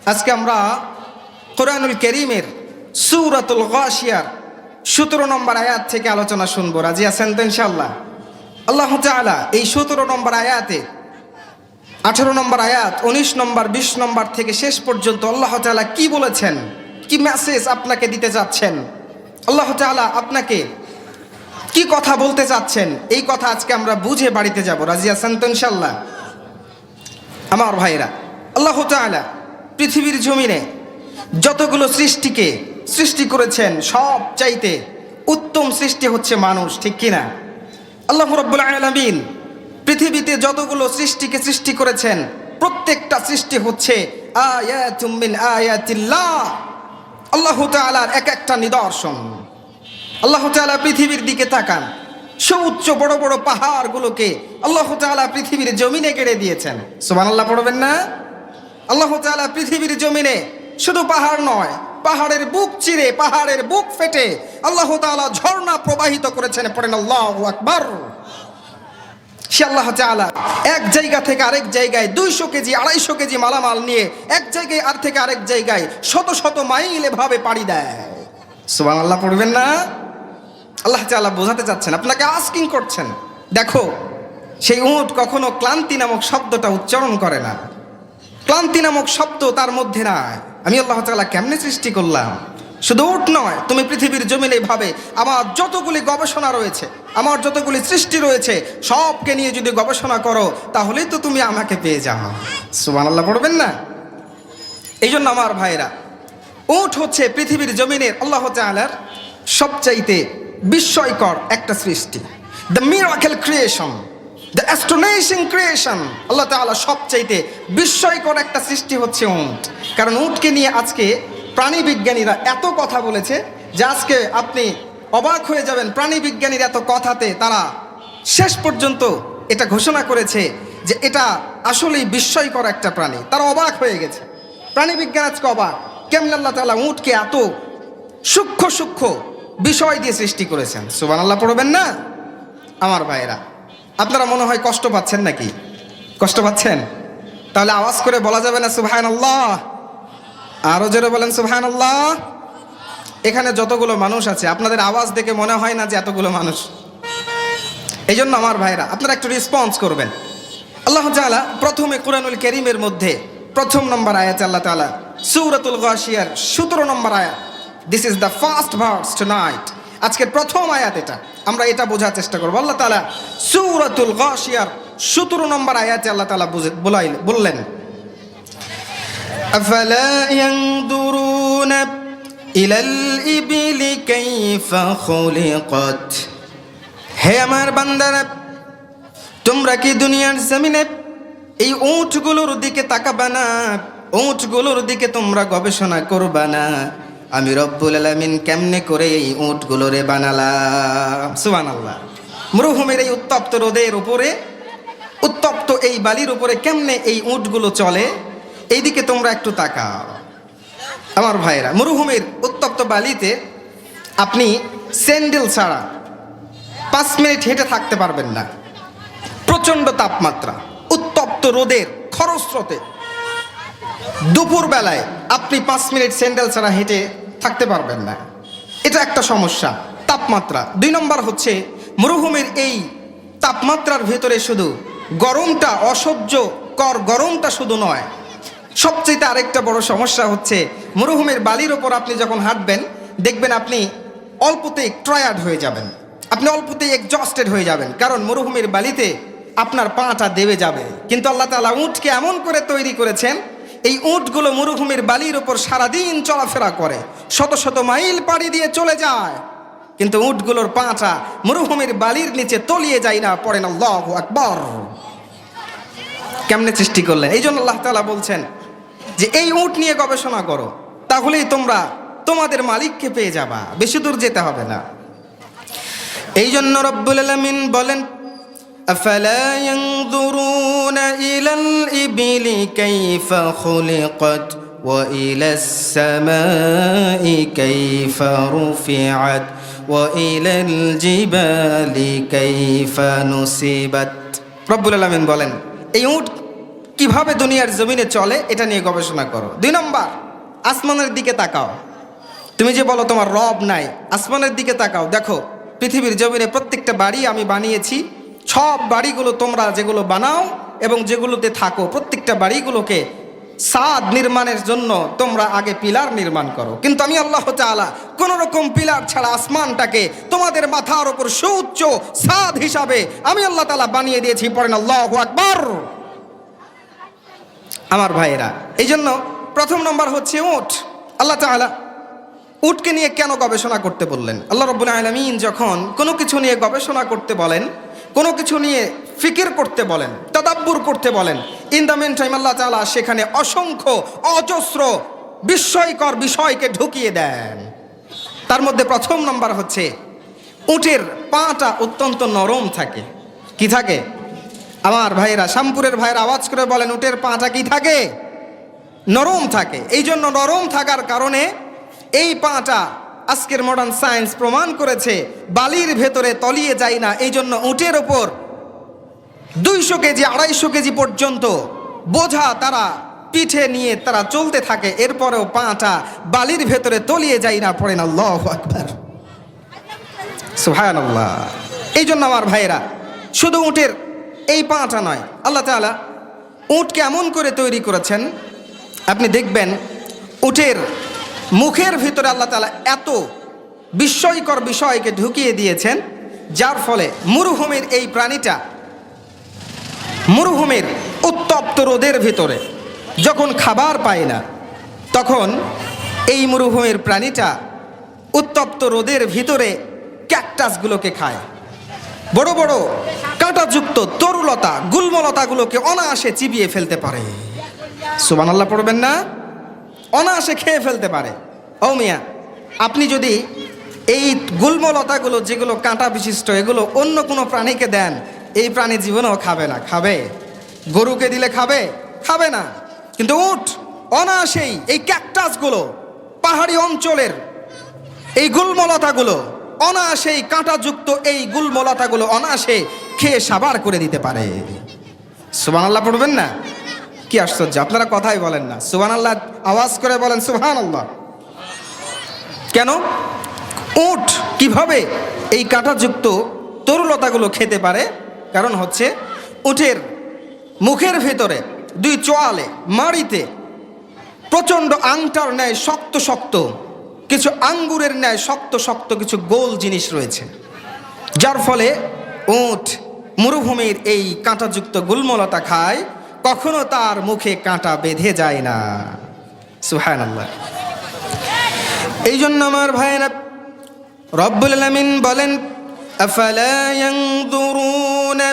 আজকে আমরা কোরআনুল কারীমের সূরাতুল গাশিয়ার 17 নম্বর আয়াত থেকে আলোচনা শুনবো। রাজি আছেন তো ইনশাআল্লাহ? আল্লাহ তাআলা এই 17 নম্বর আয়াতে 18 নম্বর আয়াত, 19 নম্বর, 20 নম্বর থেকে শেষ পর্যন্ত আল্লাহ তাআলা কি বলেছেন, কি মেসেজ আপনাকে দিতে যাচ্ছেন, আল্লাহ তাআলা আপনাকে কি কথা বলতে চাচ্ছেন, এই কথা আজকে আমরা বুঝে বাড়িতে যাব। রাজি আছেন তো ইনশাআল্লাহ? আমার ভাইরা, আল্লাহ তাআলা পৃথিবীর জমিনে যতগুলো সৃষ্টিকে সৃষ্টি করেছেন সব চাইতে উত্তম সৃষ্টি হচ্ছে মানুষ, ঠিক কিনা? আল্লাহ রাব্বুল আলামিন পৃথিবীতে যতগুলো সৃষ্টিকে সৃষ্টি করেছেন প্রত্যেকটা সৃষ্টি হচ্ছে আয়াতুম মিন আয়াতিল্লাহ, আল্লাহ তাআলার এক একটা নিদর্শন। আল্লাহ তাআলা পৃথিবীর দিকে তাকান, সুউচ্চ বড় বড় পাহাড়গুলোকে আল্লাহ তাআলা পৃথিবীর জমিনে গেড়ে দিয়েছেন। সুবহানাল্লাহ পড়বেন না? আল্লাহ তাআলা পৃথিবীর জমিনে শুধু পাহাড় নয়, পাহাড়ের বুক চিরে, পাহাড়ের বুক ফেটে আল্লাহ তাআলা ঝর্ণা প্রবাহিত করেছেন। পড়েন আল্লাহু আকবার। সে আল্লাহ তাআলা এক জায়গা থেকে আরেক জায়গায় 200 কেজি 250 কেজি মালামাল নিয়ে এক জায়গায় আর থেকে আরেক জায়গায় শত শত মাইল এভাবে পাড়ি দেয়। সুবহানাল্লাহ পড়বেন না? আল্লাহ তাআলা বোঝাতে চাচ্ছেন, আপনাকে আস্কিং করছেন, দেখো সেই উট কখনো ক্লান্তি নামক শব্দটা উচ্চারণ করে না, ক্লান্তি নামক শব্দ তার মধ্যে নাই। আমি আল্লাহ তাআলা কেমনে সৃষ্টি করলাম? শুধু উট নয়, তুমি পৃথিবীর জমিনে ভাবে আমার যতগুলি গবেষণা রয়েছে, আমার যতগুলি সৃষ্টি রয়েছে সবকে নিয়ে যদি গবেষণা করো তাহলেই তো তুমি আমাকে পেয়ে যাও। সুবহানাল্লাহ পড়বেন না? এই জন্য আমার ভাইরা, উট হচ্ছে পৃথিবীর জমিনের আল্লাহ তাআলার সবচাইতে বিস্ময়কর একটা সৃষ্টি, the miracle creation, the astonishing creation. আল্লাহ তাআলা সবচাইতে বিস্ময়কর একটা সৃষ্টি হচ্ছে উট। কারণ উটকে নিয়ে আজকে প্রাণী বিজ্ঞানীরা এত কথা বলেছে যে আজকে আপনি অবাক হয়ে যাবেন। প্রাণী বিজ্ঞানীর এত কথাতে তারা শেষ পর্যন্ত এটা ঘোষণা করেছে যে এটা আসলেই বিস্ময়কর একটা প্রাণী। তারা অবাক হয়ে গেছে, প্রাণী বিজ্ঞান আজকে অবাক, কেমন আল্লাহ তাআলা উটকে এত সূক্ষ্ম সূক্ষ্ম বিষয় দিয়ে সৃষ্টি করেছেন। সুবহানাল্লাহ পড়বেন না? আমার ভাইরা, আপনারা মনে হয় কষ্ট পাচ্ছেন নাকি? কষ্ট পাচ্ছেন? তাহলে আওয়াজ করে বলা যাবে না সুবহানাল্লাহ? আরো জোরে বলেন সুবহানাল্লাহ। এখানে যতগুলো মানুষ আছে আপনাদের আওয়াজ দেখে মনে হয় না যে এতগুলো মানুষ। এই জন্য আমার ভাইরা, আপনারা একটু রেসপন্স করবেন। আল্লাহ তাআলা প্রথমে কোরআনুল কারীমের মধ্যে 1 নম্বর আয়াতে আল্লাহ তাআলা সূরাতুল গাশিয়ার 17 নম্বর আয়াত, this is the first verse tonight, আজকের প্রথম আয়াত এটা, আমরা এটা বোঝার চেষ্টা করব। আল্লাহ তাআলা সূরাতুল গাশিয়ার 17 নম্বর আয়াতে আল্লাহ তাআলা বললেন, আফালা ইয়ানদুরুনা ইলাল ইবিলি কাইফা খুলিকাত। হে আমার বান্দারা, তোমরা কি দুনিয়ার জমিনে এই উটগুলোর দিকে তাকাবা না? উটগুলোর দিকে তোমরা গবেষণা করবা না আমি রব্বুল আলামিন কেমনে করে এই উটগুলোরে বানালাম? সুবহানাল্লাহ। মরুভূমির এই উত্তপ্ত রোদের উপরে, উত্তপ্ত এই বালির উপরে কেমনে এই উটগুলো চলে, এইদিকে তোমরা একটু তাকাও। আমার ভাইরা, মরুভূমির উত্তপ্ত বালিতে আপনি স্যান্ডেল ছাড়া 5 মিনিট হেঁটে থাকতে পারবেন না। প্রচণ্ড তাপমাত্রা, উত্তপ্ত রোদের খরস্রোতে দুপুর বেলায় আপনি 5 মিনিট স্যান্ডেল ছাড়া হেঁটে থাকতে পারবেন না। এটা একটা সমস্যা, তাপমাত্রা। 2 নম্বর হচ্ছে মরুভূমির এই তাপমাত্রার ভেতরে শুধু গরমটা, অসহ্যকর গরমটা শুধু নয়, সবচেয়ে আরেকটা বড় সমস্যা হচ্ছে মরুভূমির বালির ওপর আপনি যখন হাঁটবেন দেখবেন আপনি অল্পতেই টায়ার্ড হয়ে যাবেন, আপনি অল্পতেই এক্সজস্টেড হয়ে যাবেন, কারণ মরুভূমির বালিতে আপনার পাটা দেবে যাবে। কিন্তু আল্লাহ তাআলা উটকে এমন করে তৈরি করেছেন, এই উটগুলো মরুভূমির বালির ওপর সারাদিন চলাফেরা করে, শত শত মাইল পাড়ি দিয়ে চলে যায়, কিন্তু উটগুলোর পাটা মরুভূমির বালির নিচে তলিয়ে যায় না। পড়েন আল্লাহু আকবার। কেমনে সৃষ্টি করলেন? এই জন্য আল্লাহ তাআলা বলছেন যে এই উট নিয়ে গবেষণা করো, তাহলেই তোমরা তোমাদের মালিককে পেয়ে যাবা, বেশি দূর যেতে হবে না। এই জন্য রব্বুল আলামিন বলেন, আফালা ইয়ানদুরুনা ইলাল ইবিলি কাইফা খুলিকাত ওয়া ইলাস সামাই কাইফা রুফিআত ওয়া ইলাল জিবালি কাইফা নুসিবাত। রব্বুল আলামিন বলেন, এই উট কিভাবে দুনিয়ার জমিনে চলে এটা নিয়ে গবেষণা করো। 2 নম্বর, আসমানের দিকে তাকাও। তুমি যে বলো তোমার রব নাই, আসমানের দিকে তাকাও, দেখো পৃথিবীর জমিনে প্রত্যেকটা বাড়ি আমি বানিয়েছি। সব বাড়িগুলো তোমরা যেগুলো বানাও এবং যেগুলোতে থাকো, প্রত্যেকটা বাড়িগুলোকে ছাদ নির্মাণের জন্য তোমরা আগে পিলার নির্মাণ করো। কিন্তু আমি আল্লাহ তাআলা কোন রকম পিলার ছাড়া আসমানটাকে তোমাদের মাথার উপর সুউচ্চ ছাদ হিসাবে আমি আল্লাহ তাআলা বানিয়ে দিয়েছি। পড়েন আল্লাহু আকবার। আমার ভাইয়েরা, এই জন্য প্রথম নম্বর হচ্ছে উট। আল্লাহ তাআলা উটকে নিয়ে কেন গবেষণা করতে বললেন? আল্লাহ রাব্বুল আলামিন যখন কোনো কিছু নিয়ে গবেষণা করতে বলেন, কোনো কিছু নিয়ে ফিকির করতে বলেন, তাদাব্বুর করতে বলেন, ইন দ্য মেন টাইম আল্লাহ তাআলা সেখানে অসংখ্য অজস্র বিস্ময়কর বিষয়কে ঢুকিয়ে দেন। তার মধ্যে প্রথম নম্বর হচ্ছে উটের পাটা অত্যন্ত নরম থাকে। কি থাকে? আমার ভাইয়েরা, শ্যামপুরের ভাইয়েরা আওয়াজ করে বলেন, উটের পাটা কি থাকে? নরম থাকে। এই জন্য নরম থাকার কারণে এই পাটা আজকের মডার্ন সায়েন্স প্রমাণ করেছে বালির ভেতরে তলিয়ে যায় না। এই জন্য উটের ওপর 200 কেজি 250 কেজি পর্যন্ত বোঝা তারা পিঠে নিয়ে তারা চলতে থাকে, এরপরেও পাটা বালির ভেতরে তলিয়ে যায় না। পড়েন আল্লাহু আকবার, সুবহানাল্লাহ। এই জন্য আমার ভাইয়েরা, শুধু উটের এই পাটা নয়, আল্লাহ তাআলা উটকে এমন করে তৈরি করেছেন, আপনি দেখবেন উটের মুখের ভিতরে আল্লাহ তাআলা এত বিস্ময়কর বিষয়কে ঢুকিয়ে দিয়েছেন, যার ফলে মরুভূমির এই প্রাণীটা মরুভূমির উত্তপ্ত রোদের ভিতরে যখন খাবার পায় না, তখন এই মরুভূমির প্রাণীটা উত্তপ্ত রোদের ভিতরে ক্যাকটাসগুলোকে খায়। বড় বড় কাঁটাযুক্ত তরুলতা গুল্মলতাগুলোকে অনায়াসে চিবিয়ে ফেলতে পারে। সুবহানাল্লাহ পড়বেন না? অনায়াসে খেয়ে ফেলতে পারে। ও মিয়া, আপনি যদি এই গুল্মলতাগুলো যেগুলো কাঁটা বিশিষ্ট, এগুলো অন্য কোনো প্রাণীকে দেন, এই প্রাণী জীবনেও খাবে না। খাবে? গরুকে দিলে খাবে? খাবে না। কিন্তু উট অনায়াসেই এই ক্যাকটাসগুলো, পাহাড়ি অঞ্চলের এই গুল্মলতাগুলো, অনায়াসেই কাঁটাযুক্ত এই গুল্মলতাগুলো অনায়াসে খেয়ে সাবার করে দিতে পারে। সুবহানাল্লাহ পড়বেন না? কি আশ্চর্য, আপনারা কথাই বলেন না। সুবহানাল্লাহ আওয়াজ করে বলেন সুবহানাল্লাহ। কেন? উট কিভাবে এই কাঁটাযুক্ত তরুলতাগুলো খেতে পারে? কারণ হচ্ছে উটের মুখের ভেতরে 2 চোয়ালে মাড়িতে প্রচণ্ড আংটার ন্যায় শক্ত শক্ত কিছু, আঙ্গুরের ন্যায় শক্ত শক্ত কিছু গোল জিনিস রয়েছে, যার ফলে উট মরুভূমির এই কাঁটাযুক্ত গুল্মলতা খায়, কখনো তার মুখে কাঁটা বেঁধে যায় না। সুবহানাল্লাহ। এই জন্য আমার ভাইয়েরা, রব্বুল আলামিন বলেন, আফালা ইয়ানজুরুনা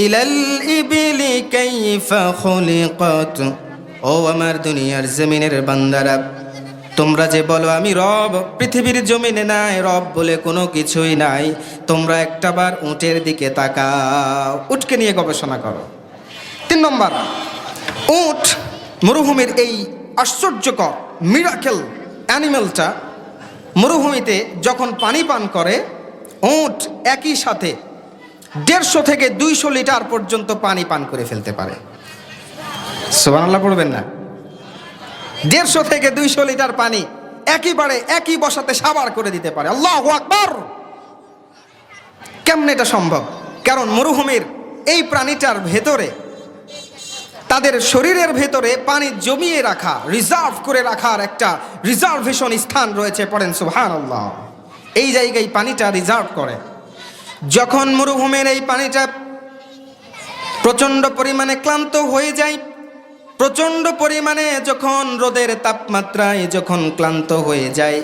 ইলাল ইবলি কাইফা খুলিকাত। ও আমার দুনিয়ার জমিনের বান্দারা, তোমরা যে বলো আমি রব, পৃথিবীর জমিনে নাই রব বলে কোনো কিছুই নাই, তোমরা একটাবার উটের দিকে তাকাও, উটকে নিয়ে গবেষণা করো। 3 নম্বর, উট মরুভূমির এই আশ্চর্যকর মিরাকেল অ্যানিমেলটা মরুভূমিতে যখন পানি পান করে, উট একই সাথে 150 থেকে 200 লিটার পর্যন্ত পানি পান করে ফেলতে পারে। সুবহানাল্লাহ পড়বেন না? 150 থেকে 200 লিটার পানি একেবারে একই বসাতে সাবার করে দিতে পারে। আল্লাহু আকবার। কেমনে এটা সম্ভব? কারণ মরুভূমির এই প্রাণীটার ভেতরে, তাদের শরীরের ভেতরে পানি জমিয়ে রাখা, রিজার্ভ করে রাখার একটা রিজার্ভেশন স্থান রয়েছে। পড়েন সুবহানাল্লাহ। এই জায়গায় পানিটা রিজার্ভ করে। যখন মরুভূমির এই পানিটা প্রচণ্ড পরিমাণে ক্লান্ত হয়ে যায়, প্রচণ্ড পরিমাণে যখন রোদের তাপমাত্রায় যখন ক্লান্ত হয়ে যায়,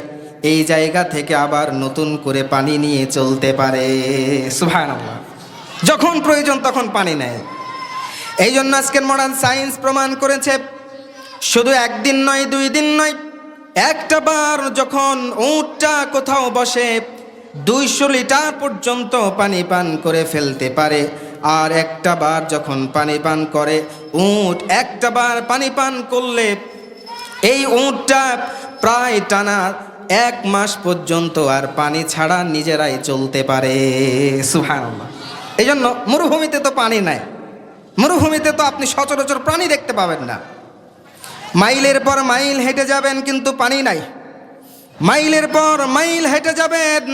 এই জায়গা থেকে আবার নতুন করে পানি নিয়ে চলতে পারে। সুবহানাল্লাহ। যখন প্রয়োজন তখন পানি নেয়। এই জন্য আজকের মডার্ন সায়েন্স প্রমাণ করেছে, শুধু 1 দিন নয় 2 দিন নয়, একটা বার যখন উটটা কোথাও বসে 200 লিটার পর্যন্ত পানি পান করে ফেলতে পারে। আর একটা বার যখন পানি পান করে উট, একটা বার পানি পান করলে এই উটটা প্রায় টানা 1 মাস পর্যন্ত আর পানি ছাড়া নিজেরাই চলতে পারে। সুবহানাল্লাহ। এই জন্য মরুভূমিতে তো পানি নাই, মরুভূমিতে তো আপনি সচরাচর প্রাণী দেখতে পাবেন না। মাইলের পর মাইল হেঁটে যাবেন কিন্তু পানি নাই, মাইলের পর মাইল হেঁটে যাবেন,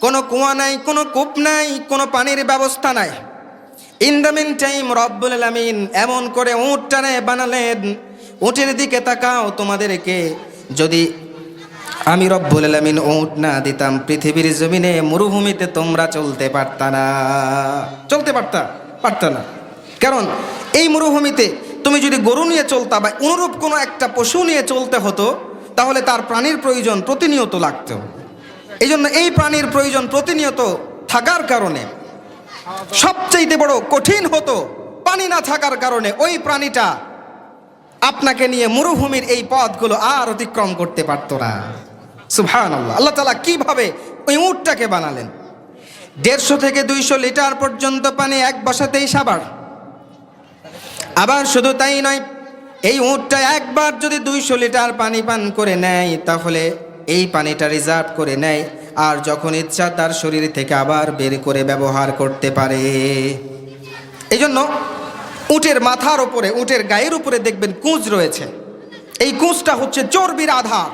কোনো কুয়া নাই, কোনো কূপ নাই, কোনো পানির ব্যবস্থা নাই। ইন দ্য মিন টাইম রব্বুল আলামিন এমন করে উটটারে বানালেন, উটের দিকে তাকাও, তোমাদেরকে যদি আমি রব্বুল আলামিন উট না দিতাম পৃথিবীর জমিনে মরুভূমিতে তোমরা চলতে পারতা না, চলতে পারতা না। কারণ এই মরুভূমিতে তুমি যদি গরু নিয়ে চলতা বা অনুরূপ কোনো একটা পশু নিয়ে চলতে হতো, তাহলে তার প্রাণীর প্রয়োজন প্রতিনিয়ত লাগত। এই জন্য এই প্রাণীর প্রয়োজন প্রতিনিয়ত থাকার কারণে সবচেয়ে বড় কঠিন হতো পানি না থাকার কারণে ওই প্রাণীটা আপনাকে নিয়ে মরুভূমির এই পথগুলো আর অতিক্রম করতে পারত না। সুবহানাল্লাহ, আল্লাহ তাআলা কিভাবে ওই উটটাকে বানালেন। 150 থেকে 200 লিটার পর্যন্ত পানি এক বসাতেই সাবার। আবার শুধু তাই নয়, এই উটটা একবার যদি 200 লিটার পানি পান করে নেয়, তাহলে এই পানিটা রিজার্ভ করে নেয়, আর যখন ইচ্ছা তার শরীর থেকে আবার বের করে ব্যবহার করতে পারে। এই জন্য উটের মাথার উপরে, উটের গায়ের উপরে দেখবেন কুঁজ রয়েছে। এই কুঁজটা হচ্ছে চর্বির আধার,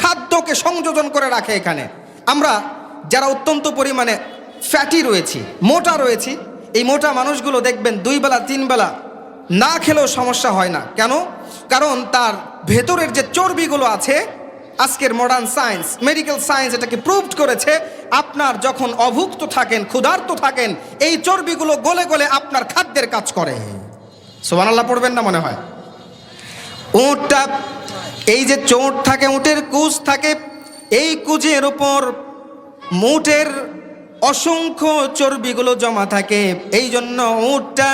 খাদ্যকে সংযোজন করে রাখে এখানে। আমরা যারা অত্যন্ত পরিমাণে ফ্যাটি রয়েছি, মোটা রয়েছি, এই মোটা মানুষগুলো দেখবেন 2 বেলা 3 বেলা না খেলেও সমস্যা হয় না। কেন? কারণ তার ভেতরের যে চর্বিগুলো আছে, আজকের মডার্ন সায়েন্স, মেডিকেল সায়েন্স এটাকে প্রুভড করেছে, আপনার যখন অভুক্ত থাকেন, ক্ষুধার্ত থাকেন, এই চর্বিগুলো গলে গলে আপনার খাদ্যের কাজ করে। সুবহানাল্লাহ পড়বেন না মনে হয়। উটটা এই যে চোট থাকে, উটের কুঁজ থাকে, এই কুঁজের উপর উটের অসংখ্য চর্বিগুলো জমা থাকে। এই জন্য উটটা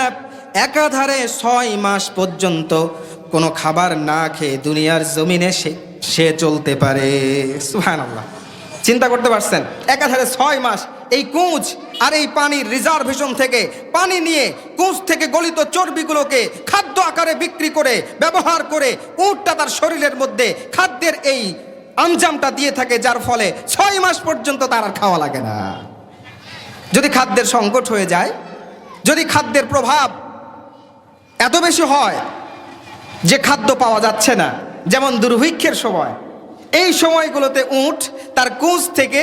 একাধারে 6 মাস পর্যন্ত কোনো খাবার না খেয়ে দুনিয়ার জমিনে সে চলতে পারে। সুবহানাল্লাহ, চিন্তা করতে পারছেন? একাধারে 6 মাস এই কুঁজ আর এই পানির রিজার্ভেশন থেকে পানি নিয়ে কুঁজ থেকে গলিত চর্বিগুলোকে খাদ্য আকারে বিক্রি করে ব্যবহার করে উটটা তার শরীরের মধ্যে খাদ্যের এই আঞ্জামটা দিয়ে থাকে, যার ফলে 6 মাস পর্যন্ত তার আর খাওয়া লাগে না। যদি খাদ্যের সংকট হয়ে যায়, যদি খাদ্যের প্রভাব এত বেশি হয় যে খাদ্য পাওয়া যাচ্ছে না, যেমন দুর্ভিক্ষের সময়, এই সময়গুলোতে উট তার কুঁজ থেকে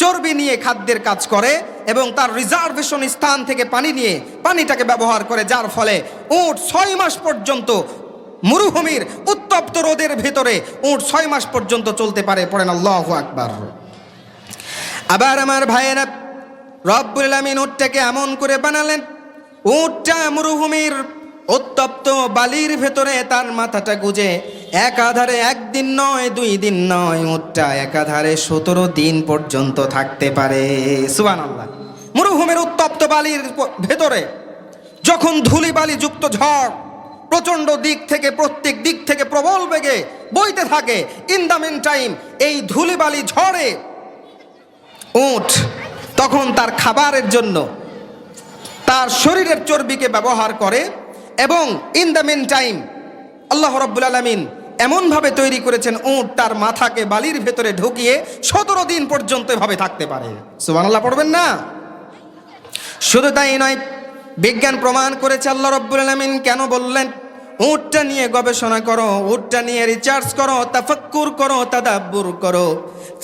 চর্বি নিয়ে খাদ্যের কাজ করে এবং তার রিজার্ভেশন স্থান থেকে পানি নিয়ে পানিটাকে ব্যবহার করে, যার ফলে উট 6 মাস পর্যন্ত মরুভূমির উত্তপ্ত রোদের ভিতরে উট 6 মাস পর্যন্ত চলতে পারে। পড়েন আল্লাহু আকবার। আবার আমার ভাইয়েরা, রব্বুল আলামিন উটটাকে এমন করে বানালেন, উটটা মরুভূমির উত্তপ্ত বালির ভেতরে তার মাথাটা গুজে একাধারে 1 দিন নয় 2 দিন নয়, উটটা একাধারে 17 দিন পর্যন্ত থাকতে পারে। সুবহানাল্লাহ। মরুভূমির উত্তপ্ত বালির ভেতরে যখন ধুলি বালি যুক্ত ঝড় প্রচণ্ড দিক থেকে, প্রত্যেক দিক থেকে প্রবল বেগে বইতে থাকে, ইন দ্য মিন টাইম এই ধুলি বালি ঝড়ে উট তখন তার খাবারের জন্য তার শরীরের চর্বিকে ব্যবহার করে এবং ইন দ্য মিন টাইম আল্লাহ রাব্বুল আলামিন এমনভাবে তৈরি করেছেন উট তার মাথাকে বালির ভেতরে ঢুকিয়ে 17 দিন পর্যন্ত এভাবে থাকতে পারে। সুবহানাল্লাহ পড়বেন না? শুধু তাই নয়, বিজ্ঞান প্রমাণ করেছে আল্লাহ রাব্বুল আলামিন কেন বললেন উটটা নিয়ে গবেষণা করো, উটটা নিয়ে রিসার্চ করো, তাফাক্কুর করো, তাদাব্বুর করো,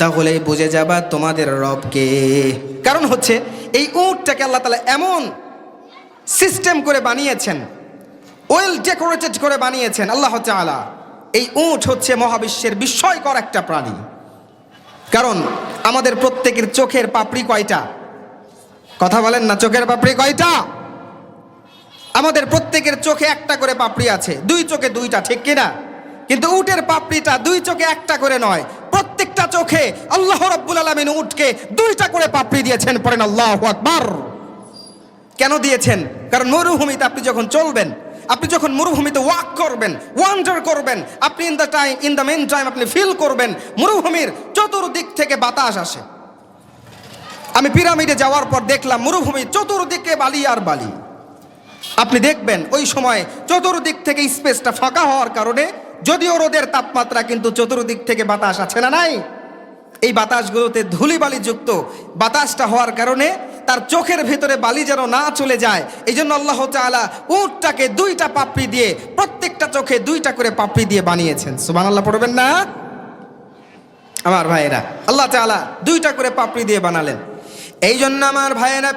তাহলেই বুঝে যাবা তোমাদের রবকে। কারণ হচ্ছে এই উটটাকে আল্লাহ তাআলা এমন সিস্টেম করে বানিয়েছেন, ওয়েল ডেকোরেটেড করে বানিয়েছেন আল্লাহ তাআলা। এই উট হচ্ছে মহাবিশ্বের বিস্ময়কর একটা প্রাণী। কারণ আমাদের প্রত্যেকের চোখের পাপড়ি কয়টা? কথা বলেন না, চোখের পাপড়ি কয়টা? আমাদের প্রত্যেকের চোখে একটা করে পাপড়ি আছে, 2 চোখে 2টা, ঠিক কিনা? কিন্তু উটের পাপড়িটা 2 চোখে একটা করে নয়, প্রত্যেকটা চোখে আল্লাহ রাব্বুল আলামিন উটকে 2টা করে পাপড়ি দিয়েছেন। পড়েন আল্লাহু আকবার। কেন দিয়েছেন? কারণ মরুভূমিতে আপনি যখন চলবেন, আপনি যখন মরুভূমিতে ওয়াক করবেন, ওয়ান্ডার করবেন, আপনি ইন দ্য মেন টাইম আপনি ফিল করবেন মরুভূমির চতুর্দিক থেকে বাতাস আসে। আমি পিরামিডে যাওয়ার পর দেখলাম মরুভূমির চতুর্দিকে বালি আর বালি। আপনি দেখবেন ওই সময় চতুর্দিক থেকে স্পেসটা ফাঁকা হওয়ার কারণে, যদিও রোদের তাপমাত্রা, কিন্তু চতুর্দিক থেকে বাতাস আছে না নাই? এই বাতাসগুলোতে ধুলিবালি যুক্ত বাতাসটা হওয়ার কারণে তার চোখের ভেতরে বালি যেন না চলে যায়, এই জন্য আল্লাহ তাআলা উটটাকে দুইটা পাপড়ি দিয়ে, প্রত্যেকটা চোখে দুইটা করে পাপড়ি দিয়ে বানিয়েছেন। সুবহানাল্লাহ পড়বেন না আমার ভাইয়েরা? আল্লাহ তাআলা দুইটা করে পাপড়ি দিয়ে বানালেন। এই জন্য আমার ভাইয়েরা,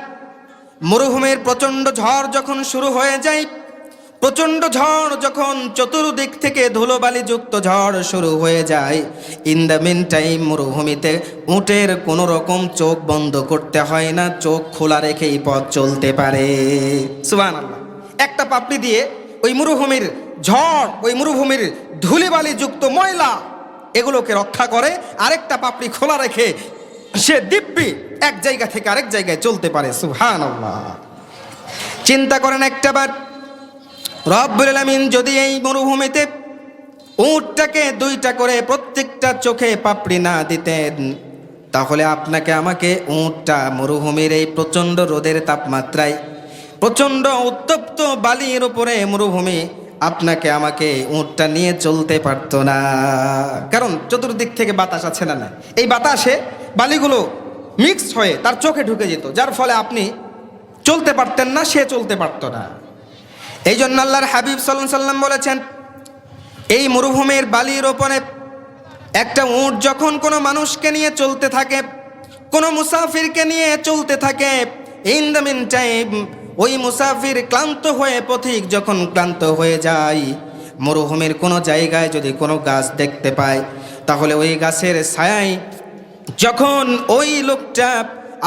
মরুভূমির প্রচণ্ড ঝড় যখন শুরু হয়ে যায়, প্রচণ্ড ঝড় যখন চতুর্দিক থেকে ধুলোবালি যুক্ত ঝড় শুরু হয়ে যায়, ইন দ্য মিন টাইম মরুভূমিতে উটের কোনো রকম চোখ বন্ধ করতে হয় না, চোখ খোলা রেখেই পথ চলতে পারে। সুবহানাল্লাহ। একটা পাপড়ি দিয়ে ওই মরুভূমির ঝড়, ওই মরুভূমির ধুলিবালি যুক্ত ময়লা এগুলোকে রক্ষা করে, আরেকটা পাপড়ি খোলা রেখে সে দিব্যি এক জায়গা থেকে আরেক জায়গায় চলতে পারে। সুবহানাল্লাহ। চিন্তা করেন একটাবার, রব্বুল আলামিন যদি এই মরুভূমিতে উটটাকে দুইটা করে প্রত্যেকটা চোখে পাপড়ি না দিতেন, তাহলে আপনাকে আমাকে উটটা মরুভূমির এই প্রচণ্ড রোদের তাপমাত্রায়, প্রচণ্ড উত্তপ্ত বালির উপরে মরুভূমি, আপনাকে আমাকে উটটা নিয়ে চলতে পারতো না। কারণ চতুর্দিক থেকে বাতাস আছে না? এই বাতাসে বালিগুলো মিক্স হয়ে তার চোখে ঢুকে যেত, যার ফলে আপনি চলতে পারতেন না, সে চলতে পারতো না। এই জন্য আল্লাহর হাবিব সাল্লাল্লাহু আলাইহি সাল্লাম বলেছেন, এই মরুভূমির বালির ওপরে একটা উট যখন কোনো মানুষকে নিয়ে চলতে থাকে, কোনো মুসাফিরকে নিয়ে চলতে থাকে, ইন দ্য মিন টাইম ওই মুসাফির ক্লান্ত হয়ে, পথিক যখন ক্লান্ত হয়ে যায়, মরুভূমির কোনো জায়গায় যদি কোনো গাছ দেখতে পায়, তাহলে ওই গাছের ছায়ায় যখন ওই লোকটা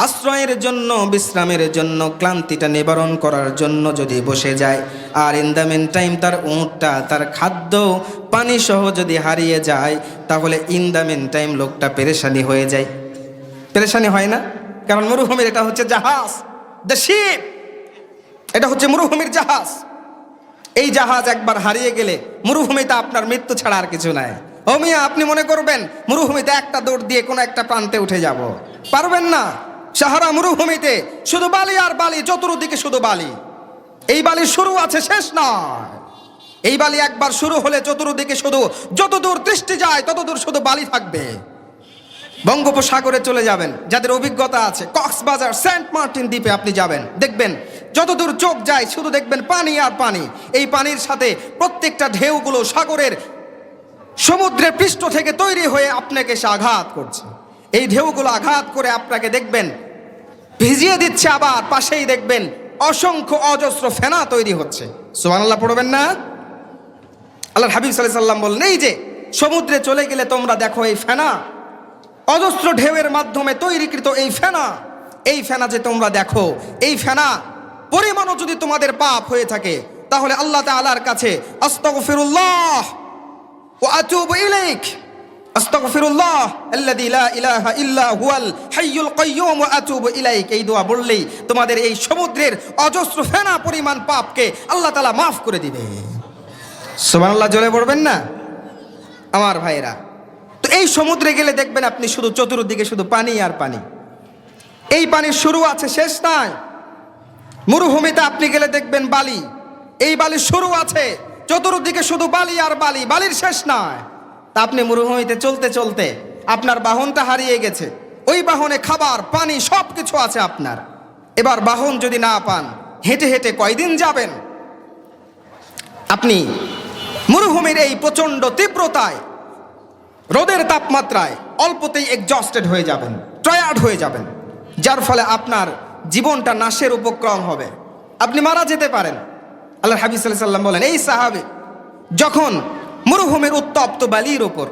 আশ্রয়ের জন্য, বিশ্রামের জন্য, ক্লান্তিটা নিবারণ করার জন্য যদি বসে যায়, আর ইন দ্য মিন টাইম তার উটটা তার খাদ্য পানি সহ যদি হারিয়ে যায়, তাহলে ইন দ্য মিন টাইম লোকটা পেরেশানি হয়ে যায়। পেরেশানি হয় না? কারণ মরুভূমির এটা হচ্ছে জাহাজ, দ্য শিপ, এটা হচ্ছে মরুভূমির জাহাজ। এই জাহাজ একবার হারিয়ে গেলে মরুভূমিতে আপনার মৃত্যু ছাড়া আর কিছু নাই। ও মিয়া, আপনি মনে করবেন মরুভূমিতে একটা দৌড় দিয়ে কোনো একটা প্রান্তে উঠে যাব, পারবেন না। সাহারা মরুভূমিতে শুধু বালি আর বালি, চতুর্দিকে শুধু বালি। এই বালির শুরু আছে, শেষ নয়। এই বালি একবার শুরু হলে চতুর্দিকে শুধু, যতদূর দৃষ্টি যায় ততদূর শুধু বালি থাকবে। বঙ্গোপসাগরে চলে যাবেন, যাদের অভিজ্ঞতা আছে, কক্সবাজার, সেন্ট মার্টিন দ্বীপে আপনি যাবেন, দেখবেন যতদূর চোখ যায় শুধু দেখবেন পানি আর পানি। এই পানির সাথে প্রত্যেকটা ঢেউগুলো সাগরের, সমুদ্রের পৃষ্ঠ থেকে তৈরি হয়ে আপনাকে সে আঘাত করছে। এই ঢেউগুলো আঘাত করে আপনাকে দেখবেন ভিজিয়ে দিচ্ছে, আবার পাশেই দেখবেন অসংখ্য অজস্র ফেনা তৈরি হচ্ছে। সুবহানাল্লাহ পড়বেন না? আল্লাহর হাবিব সাল্লাল্লাহু আলাইহি সাল্লাম বললেন, এই যে সমুদ্রে চলে গেলে তোমরা দেখো এই ফেনা, অজস্র ঢেউয়ের মাধ্যমে তৈরিকৃত এই ফেনা যে তোমরা দেখো, এই ফেনা পরিমাণও যদি তোমাদের পাপ হয়ে থাকে, তাহলে আল্লাহ তাআলার কাছে আস্তাগফিরুল্লাহ ওয়া আতুবু ইলাইক, আস্তাগফিরুল্লাহ আল্লাযী লা ইলাহা ইল্লা হুয়াল হাইয়ুল কাইয়্যুম ওয়া আতুবু ইলাইক, এই দোয়া বললেই তোমাদের এই সমুদ্রের অজস্র ফেনা পরিমাণ পাপকে আল্লাহ তাআলা মাফ করে দিবে। সুবহানাল্লাহ জোরে পড়বেন না আমার ভাইরা? তো এই সমুদ্রে গেলে দেখবেন আপনি শুধু চতুর্দিকে শুধু পানি আর পানি। এই পানির শুরু আছে, শেষ নাই। মরুভূমিতে আপনি গেলে দেখবেন বালি, এই বালির শুরু আছে, চতুর্দিকে শুধু বালি আর বালি, বালির শেষ নাই। তা আপনি মরুভূমিতে চলতে চলতে আপনার বাহনটা হারিয়ে গেছে, ওই বাহনে খাবার পানি সব কিছু আছে আপনার। এবার বাহন যদি না পান, হেঁটে হেঁটে কয়দিন যাবেন? আপনি মরুভূমির এই প্রচণ্ড তীব্রতায়, রোদের তাপমাত্রায় অল্পতেই এক্সজস্টেড হয়ে যাবেন, টায়ার্ড হয়ে যাবেন, যার ফলে আপনার জীবনটা নাশের উপক্রম হবে, আপনি মারা যেতে পারেন। আল্লাহর হাবিব সাল্লাল্লাহু আলাইহি সাল্লাম বলেন, এই সাহাবী যখন মরুভূমির উত্তপ্ত বালির উপর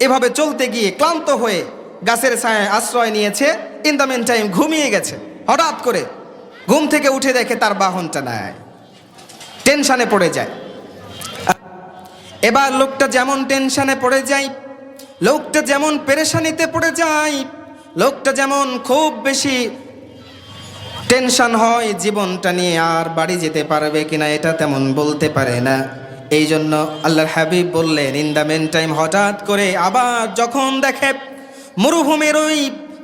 এভাবে চলতে গিয়ে ক্লান্ত হয়ে গাছের ছায়ায় আশ্রয় নিয়েছে, ইন দ্য মিন টাইম ঘুমিয়ে গেছে, হঠাৎ করে ঘুম থেকে উঠে দেখে তার বাহনটা নাই, টেনশনে পড়ে যায়। এবার লোকটা যেমন টেনশনে পড়ে যায়, লোকটা যেমন পেরেশানিতে পড়ে যায়, লোকটা যেমন খুব বেশি টেনশন হয় জীবনটা নিয়ে, আর বাড়ি যেতে পারবে কিনা এটা তেমন বলতে পারে না। এই জন্য আল্লাহর হাবিব বললেন, ইন দ্য মেন টাইম হঠাৎ করে আবার যখন দেখে মরুভূমির ওই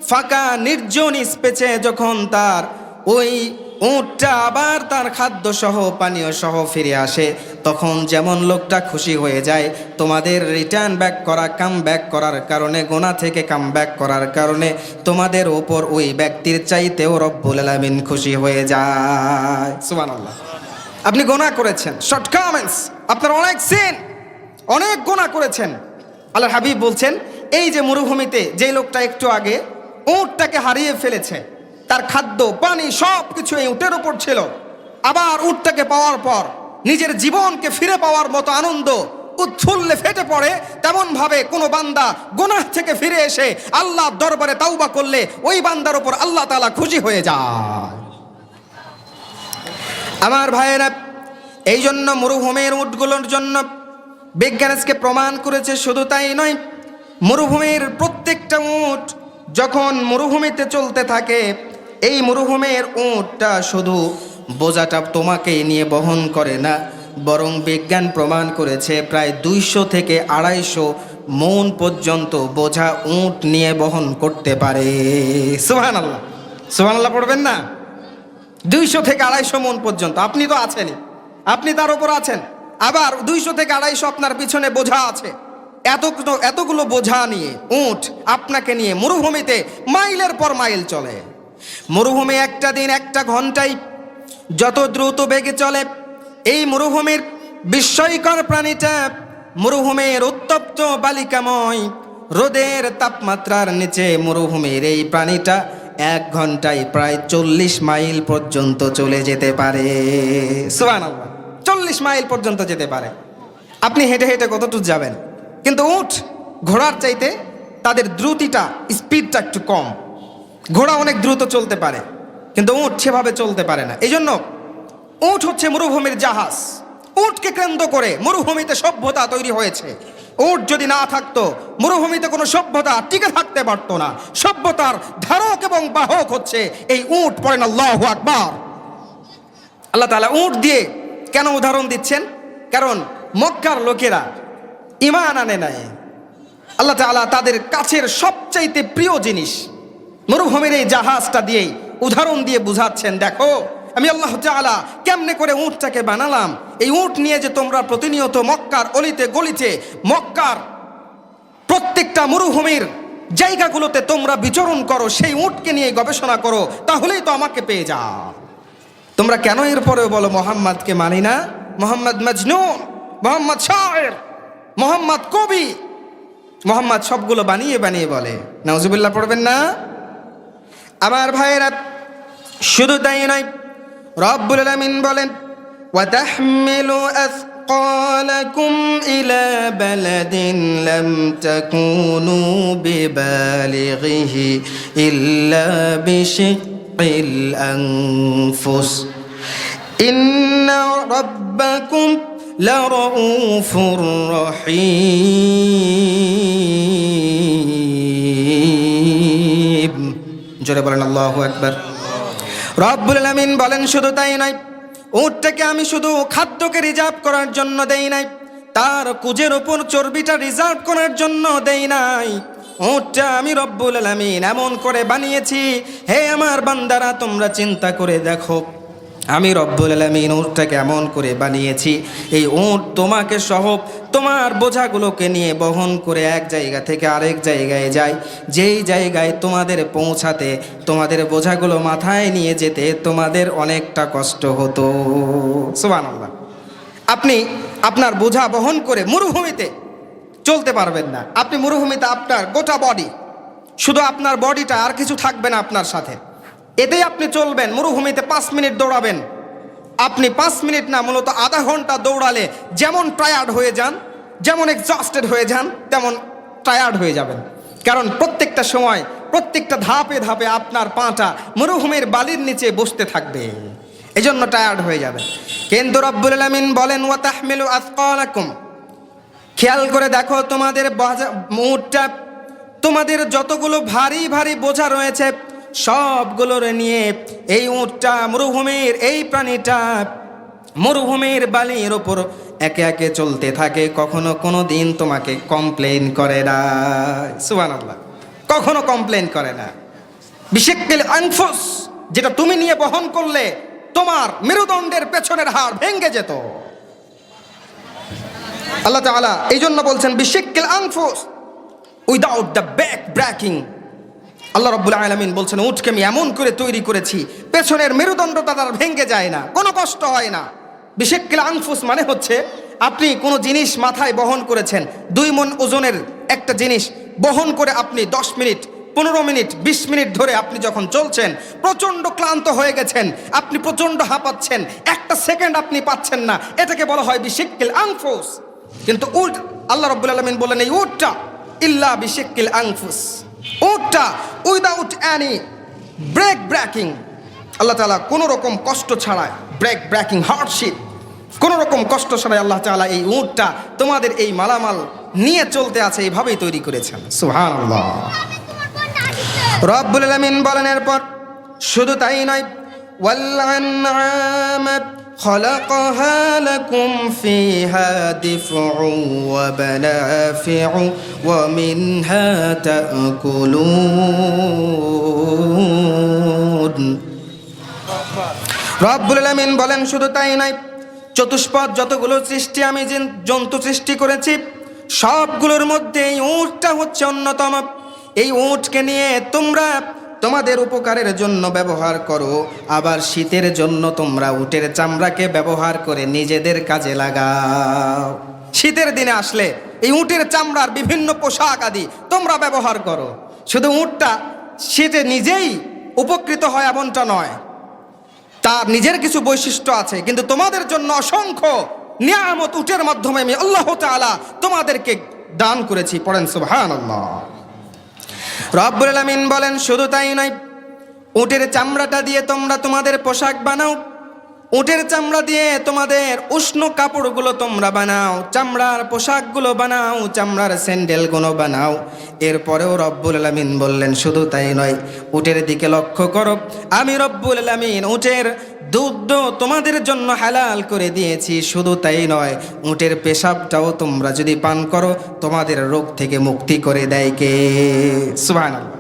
ফাঁকা নির্জন স্পেসে যখন তার ওই উটটা আবার তার খাদ্য সহ পানীয় সহ ফিরে আসে, তখন যেমন লোকটা খুশি হয়ে যায়, তোমাদের রিটার্ন ব্যাক করা, কাম ব্যাক করার কারণে, গোনা থেকে কাম ব্যাক করার কারণে তোমাদের উপর ওই ব্যক্তির চাইতেও রব্বুল আলামিন খুশি হয়ে যায়। সুবহানাল্লাহ। আপনি গোনা করেছেন, শর্টকামিংস, আপনার অনেক সিন, অনেক গোনা করেছেন। আল্লাহর হাবিব বলছেন, এই যে মরুভূমিতে যে লোকটা একটু আগে উটটাকে হারিয়ে ফেলেছে, তার খাদ্য পানি সব কিছু এই উটের উপর ছিল, আবার উটটাকে পাওয়ার পর নিজের জীবনকে ফিরে পাওয়ার মতো আনন্দ উৎফুল্লে ফেটে পড়ে, তেমন ভাবে কোনো বান্দা গুনাহ থেকে ফিরে এসে আল্লাহর দরবারে তাওবা করলে ওই বান্দার উপর আল্লাহ তাআলা খুশি হয়ে যায়। আমার ভাইয়েরা, এই জন্য মরুভূমির উটগুলোর জন্য বিজ্ঞান আজকে প্রমাণ করেছে, শুধু তাই নয়, মরুভূমির প্রত্যেকটা উট যখন মরুভূমিতে চলতে থাকে, এই মরুভূমির উটটা শুধু বোঝাটা তোমাকেই নিয়ে বহন করে না, বরং বিজ্ঞান প্রমাণ করেছে প্রায় 200 থেকে 250 মন পর্যন্ত বোঝা উট নিয়ে বহন করতে পারে। সুবহানাল্লাহ, সুবহানাল্লাহ পড়বেন না? 200 থেকে 250 মন পর্যন্ত। আপনি তো আছেনই, আপনি তার উপর আছেন, আবার 200 থেকে 250 আপনার পিছনে বোঝা আছে। এতগুলো বোঝা নিয়ে উট আপনাকে নিয়ে মরুভূমিতে মাইলের পর মাইল চলে। মরুভূমি একটা দিন একটা ঘন্টায় যত দ্রুত বেগে চলে, এই মরুভূমির বিস্ময়কর প্রাণীটা, মরুভূমির উত্তপ্ত বালিকাময় রোদের তাপমাত্রার নিচে মরুভূমির এই প্রাণীটা 1 ঘন্টায় প্রায় 40 মাইল পর্যন্ত চলে যেতে পারে। সুবহানাল্লাহ, 40 মাইল পর্যন্ত যেতে পারে। আপনি হেঁটে হেঁটে কতটুকু যাবেন? কিন্তু উট ঘোড়ার চাইতে তাদের দ্রুতিটা, স্পিডটা একটু কম। ঘোড়া অনেক দ্রুত চলতে পারে, কিন্তু উট সেভাবে চলতে পারে না। এই জন্য উট হচ্ছে মরুভূমির জাহাজ। উটকে কেন্দ্র করে মরুভূমিতে সভ্যতা তৈরি হয়েছে। উট যদি না থাকতো, মরুভূমিতে কোনো সভ্যতা টিকে থাকতে পারতো না। সভ্যতার ধারক এবং বাহক হচ্ছে এই উট। পড়েন আল্লাহু আকবার। আল্লাহ তাআলা উট দিয়ে কেন উদাহরণ দিচ্ছেন? কারণ মক্কার লোকেরা ঈমান আনে নাই। আল্লাহ তাআলা তাদের কাছের সবচাইতে প্রিয় জিনিস মরুভূমির এই জাহাজটা দিয়েই উদাহরণ দিয়ে বুঝাচ্ছেন, দেখো আমি আল্লাহ তাআলা কেমনে করে উটটাকে বানালাম। এই উট নিয়ে যে তোমরা প্রতিনিয়ত মক্কার অলিতে গলিতে, মক্কার প্রত্যেকটা মরুভূমির জায়গাগুলোতে তোমরা বিচরণ করো, সেই উটকে নিয়ে গবেষণা করো, তাহলেই তো আমাকে পেয়ে যাও। তোমরা কেন এরপরেও বলো মোহাম্মদকে মানি না? মোহাম্মদ মজনুন, মোহাম্মদ শায়ের, মোহাম্মদ কবি। মোহাম্মদ সবগুলো বানিয়ে বানিয়ে বলে। নাউজুবিল্লাহ পড়বেন না? আমার ভাইয়েরা, শুধু তাই নয়, রব্বুল আলামিন বলেন, ওয়াতাহমিলু আথকালাকুম ইলা বালাদিন লাম তাকুনু বিবালিগিহি ইল্লা বিশিক্কিল আনফুস ইন্না রাব্বাকুম লারাউফুর রহিম। জোরে বলেন আল্লাহু আকবার। রব্বুল আলামিন বলেন, শুধু তাই নয়, উটটাকে আমি শুধু খাদ্যকে রিজার্ভ করার জন্য দেই নাই, তার কুজের উপর চর্বিটা রিজার্ভ করার জন্য দেই নাই। উটটা আমি রব্বুল আলামিন এমন করে বানিয়েছি, হে আমার বান্দারা তোমরা চিন্তা করে দেখো, আমি রব্বুল আলামিন উটটাকে এমন করে বানিয়েছি, এই উট তোমাকে সহ তোমার বোঝাগুলোকে নিয়ে বহন করে এক জায়গা থেকে আরেক জায়গায় যায়, যেই জায়গায় তোমাদের পৌঁছাতে, তোমাদের বোঝাগুলো মাথায় নিয়ে যেতে তোমাদের অনেকটা কষ্ট হতো। সুবহানাল্লাহ। আপনি আপনার বোঝা বহন করে মরুভূমিতে চলতে পারবেন না। আপনি মরুভূমিতে আপনার গোটা বডি, শুধু আপনার বডিটা, আর কিছু থাকবে না আপনার সাথে, এতেই আপনি চলবেন। মরুভূমিতে 5 মিনিট দৌড়াবেন, আপনি 5 মিনিট না, মূলত আধা ঘন্টা দৌড়ালে যেমন টায়ার্ড হয়ে যান, যেমন এক্সস্টেড হয়ে যান, তেমন টায়ার্ড হয়ে যাবেন। কারণ প্রত্যেকটা সময়, প্রত্যেকটা ধাপে ধাপে আপনার পাটা মরুভূমির বালির নিচে বসতে থাকবে, এজন্য টায়ার্ড হয়ে যাবে। কিন্তু রব্বুল আলামিন বলেন, ওয়া তাহমিলু আথকালাকুম, খেয়াল করে দেখো তোমাদের উটটা, তোমাদের যতগুলো ভারী ভারী বোঝা রয়েছে সবগুলোর নিয়ে এই উটটা, মরুভূমির এই প্রাণীটা মরুভূমির বালির ওপর একে একে চলতে থাকে। কখনো কোনো দিন তোমাকে কমপ্লেন করে না। সুবহানাল্লাহ, কখনো কমপ্লেন করে না। বিশিক্কিল আনফুস, যেটা তুমি নিয়ে বহন করলে তোমার মেরুদণ্ডের পেছনের হাড় ভেঙে যেত। আল্লাহ তাআলা এই জন্য বলছেন বিশিক্কিল আনফুস, উইদাউট দ্য ব্যাক ব্রেকিং। আল্লাহ রাব্বুল আলামিন বলছেন উটকে আমি এমন করে তৈরি করেছি পেছনের মেরুদণ্ডটা তার ভেঙে যায় না, কোনো কষ্ট হয় না। বিশিক্কিল আনফুস মানে হচ্ছে আপনি কোনো জিনিস মাথায় বহন করেছেন, 2 মণ ওজনের একটা জিনিস বহন করে আপনি 10 মিনিট 15 মিনিট 20 মিনিট ধরে আপনি যখন চলছেন, প্রচণ্ড ক্লান্ত হয়ে গেছেন, আপনি প্রচণ্ড হাঁপাচ্ছেন, একটা সেকেন্ড আপনি পাচ্ছেন না, এটাকে বলা হয় বিশিক্কিল আনফুস। কিন্তু উট, আল্লাহ রাব্বুল আলামিন বলেন এই উটটা ইল্লা বিশিক্কিল আনফুস, উটটা উইদাউট এনি ব্রেকিং। আল্লাহ তাআলা কোনো রকম কষ্ট ছাড়াই, ব্রেকিং হার্ডশিপ, কোনো রকম কষ্ট ছাড়াই আল্লাহ তাআলা এই উটটা তোমাদের এই মালামাল নিয়ে চলতে আছে, এইভাবেই তৈরি করেছেন। সুবহানাল্লাহ। রব্বুল আলামিন বলেন এরপর শুধু তাই নয়, ওয়াল আনআম খলাকাহা লাকুম ফিহা দিফউ ওয়া বানাফিউ ওয়া মিনহা তাকুলুন। রব্বুল আলামিন বলেন শুধু তাই নয়, চতুষ্পদ যতগুলো সৃষ্টি আমি জন্তু সৃষ্টি করেছি সবগুলোর মধ্যে এই উটটা হচ্ছে অন্যতম। এই উটকে নিয়ে তোমরা তোমাদের উপকারের জন্য ব্যবহার করো, আবার শীতের জন্য তোমরা উটের চামড়াকে ব্যবহার করে নিজেদের কাজে লাগাও। শীতের দিনে আসলে এই উটের চামড়ার বিভিন্ন পোশাক আদি তোমরা ব্যবহার করো। শুধু উটটা শীতে নিজেই উপকৃত হয় এমনটা নয়, তার নিজের কিছু বৈশিষ্ট্য আছে, কিন্তু তোমাদের জন্য অসংখ্য নিয়ামত উটের মাধ্যমে আমি আল্লাহ তাআলা তোমাদেরকে দান করেছি। পড়েন সুবহানাল্লাহ। রব্বুল আলামিন বলেন শুধু তাই নয়, উটের চামড়াটা দিয়ে তোমরা তোমাদের পোশাক বানাও, উটের চামড়া দিয়ে তোমাদের উষ্ণ কাপড়গুলো তোমরা বানাও, চামড়ার পোশাকগুলো বানাও, চামড়ার স্যান্ডেলগুলো বানাও। এরপরেও রব্বুল আলামিন বললেন শুধু তাই নয়, উটের দিকে লক্ষ্য করো, আমি রব্বুল আলামিন উটের দুধ তোমাদের জন্য হালাল করে দিয়েছি। শুধু তাই নয়, উটের পেশাবটাও তোমরা যদি পান করো তোমাদের রোগ থেকে মুক্তি করে দেয় কে? সুবহানাল্লাহ।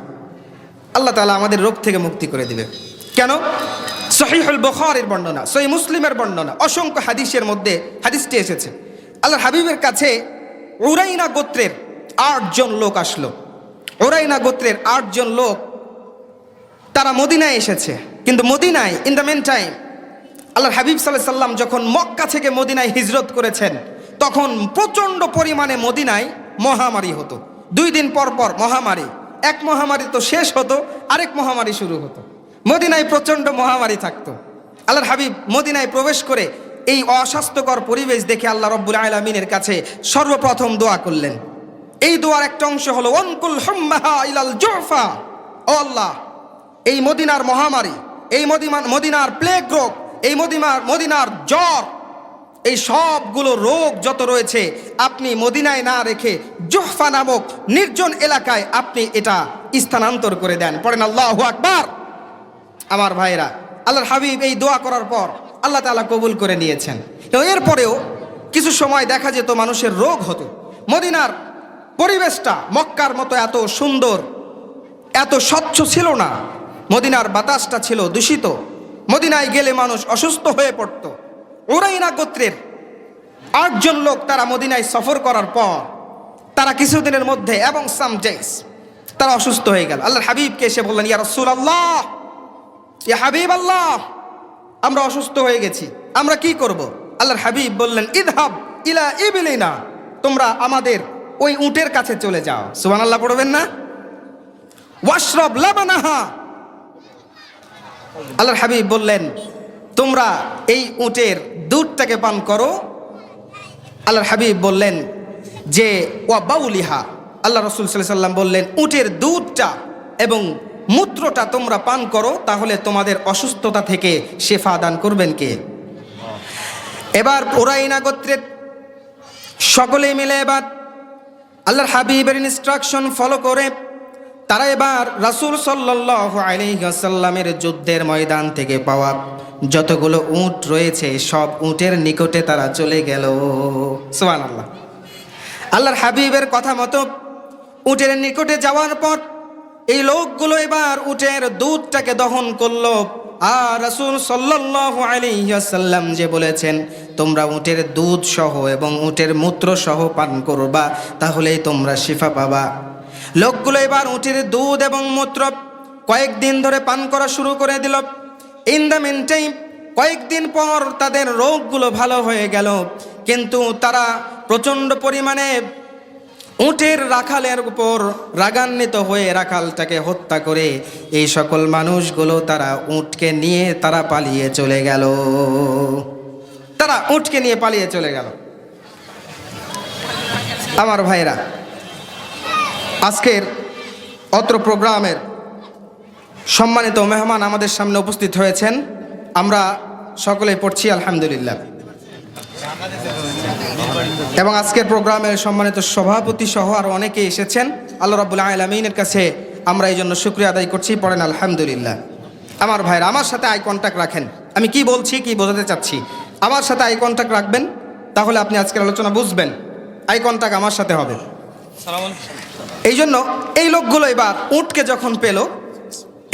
আল্লাহ তাআলা আমাদের রোগ থেকে মুক্তি করে দিবে। কেন? সহিহুল বুখারীর বর্ণনা, সহিহ মুসলিমের বর্ণনা, অসংখ্য হাদিসের মধ্যে হাদিসটি এসেছে। আল্লাহর হাবিবের কাছে উরাইনা গোত্রের 8 জন লোক আসলো। উরাইনা গোত্রের 8 জন লোক তারা মদিনায় এসেছে, কিন্তু মদিনায় ইন দ্য মেন টাইম আল্লাহর হাবিব সাল্লাল্লাহু আলাইহি সাল্লাম যখন মক্কা থেকে মদিনায় হিজরত করেছেন তখন প্রচণ্ড পরিমাণে মদিনায় মহামারী হতো। 2 দিন পর পর মহামারী, এক মহামারী তো শেষ হতো, আরেক মহামারী শুরু হতো। মদিনায় প্রচণ্ড মহামারী থাকতো। আল্লাহর হাবিব মদিনায় প্রবেশ করে এই অস্বাস্থ্যকর পরিবেশ দেখে আল্লাহ রব্বুল আলামিনের কাছে সর্বপ্রথম দোয়া করলেন। এই দোয়ার একটা অংশ হলো ওয়ানকুল হুম্মাহা ইলাল জুফা। ও আল্লাহ, এই মদিনার মহামারী, এই মদিনার প্লেগ রোগ, এই মদিনার জ্বর, এই সবগুলো রোগ যত রয়েছে আপনি মদিনায় না রেখে জুহফা নামক নির্জন এলাকায় আপনি এটা স্থানান্তর করে দেন। পড়েন আল্লাহু আকবার। আমার ভাইরা, আল্লাহর হাবিব এই দোয়া করার পর আল্লাহ তাআলা কবুল করে নিয়েছেন। এরপরেও কিছু সময় দেখা যেত মানুষের রোগ হতো। মদিনার পরিবেশটা মক্কার মতো এত সুন্দর, এত স্বচ্ছ ছিল না। মদিনার বাতাসটা ছিল দূষিত। মদিনায় গেলে মানুষ অসুস্থ হয়ে পড়ত। উরাইনা গোত্রের 8 জন লোক তারা মদিনায় সফর করার পর তারা কিছুদিনের মধ্যে এবং সাম ডেজ তারা অসুস্থ হয়ে গেল। আল্লাহর হাবিবকে এসে বললেন, ইয়া রাসূলুল্লাহ, ইয়া হাবিব আল্লাহ, আমরা অসুস্থ হয়ে গেছি, আমরা কি করব? আল্লাহর হাবিব বললেন, ইযহাব ইলা ইবলিনা, তোমরা আমাদের ওই উটের কাছে চলে যাও। সুবহানাল্লাহ পড়বেন না? ওয়াশরাব লাবানাহা, আল্লাহর হাবিব বললেন তোমরা এই উটের দুধটাকে পান করো। আল্লাহর হাবিব বললেন যে ওয়া বাউলিহা, আল্লাহ রাসূল সাল্লাল্লাহু আলাইহি ওয়াসাল্লাম বললেন উটের দুধটা এবং মূত্রটা তোমরা পান করো, তাহলে তোমাদের অসুস্থতা থেকে শেফা দান করবেন কে? এবার উরাইনা গোত্রের সকলে মিলে এবার আল্লাহর হাবিবের ইনস্ট্রাকশন ফলো করে তারা এবার রাসূল সাল্লাল্লাহু আলাইহি ওয়াসাল্লামের যুদ্ধের ময়দান থেকে পাওয়া যতগুলো উট রয়েছে সব উটের নিকটে তারা চলে গেল। সুবহানাল্লাহ। আল্লাহর হাবিবের কথা মতো উটের নিকটে যাওয়ার পর এই লোকগুলো এবার উটের দুধটাকে দহন করলো, আর রাসূল সাল্লাল্লাহু আলাইহি ওয়াসাল্লাম যে বলেছেন তোমরা উটের দুধ সহ এবং উটের মূত্র সহ পান করবা, তাহলেই তোমরা শিফা পাবা। লোকগুলো এবার উটের দুধ এবং মূত্র কয়েকদিন ধরে পান করা শুরু করে দিল। ইন দ্য মিন টাইম কয়েকদিন পর তাদের রোগগুলো ভালো হয়ে গেল, কিন্তু তারা প্রচণ্ড পরিমাণে উটের রাখালের উপর রাগান্বিত হয়ে রাখালটাকে হত্যা করে এই সকল মানুষগুলো তারা উটকে নিয়ে তারা পালিয়ে চলে গেল। তারা উটকে নিয়ে পালিয়ে চলে গেল। আমার ভাইরা, আজকের অত্র প্রোগ্রামের সম্মানিত মেহমান আমাদের সামনে উপস্থিত হয়েছেন। আমরা সকলে পড়ছি আলহামদুলিল্লাহ। এবং আজকের প্রোগ্রামের সম্মানিত সভাপতি সহ আরও অনেকে এসেছেন। আল্লাহ রাব্বুল আলামিনের কাছে আমরা এই জন্য শুকরিয়া আদায় করছি। পড়েন আলহামদুলিল্লাহ। আমার ভাইরা, আমার সাথে আই কন্ট্যাক্ট রাখেন। আমি কি বলছি, কি বোঝাতে চাচ্ছি, আমার সাথে আই কন্ট্যাক্ট রাখবেন, তাহলে আপনি আজকের আলোচনা বুঝবেন। আই কন্ট্যাক্ট আমার সাথে হবে। এই জন্য এই লোকগুলো এবার উটকে যখন পেল,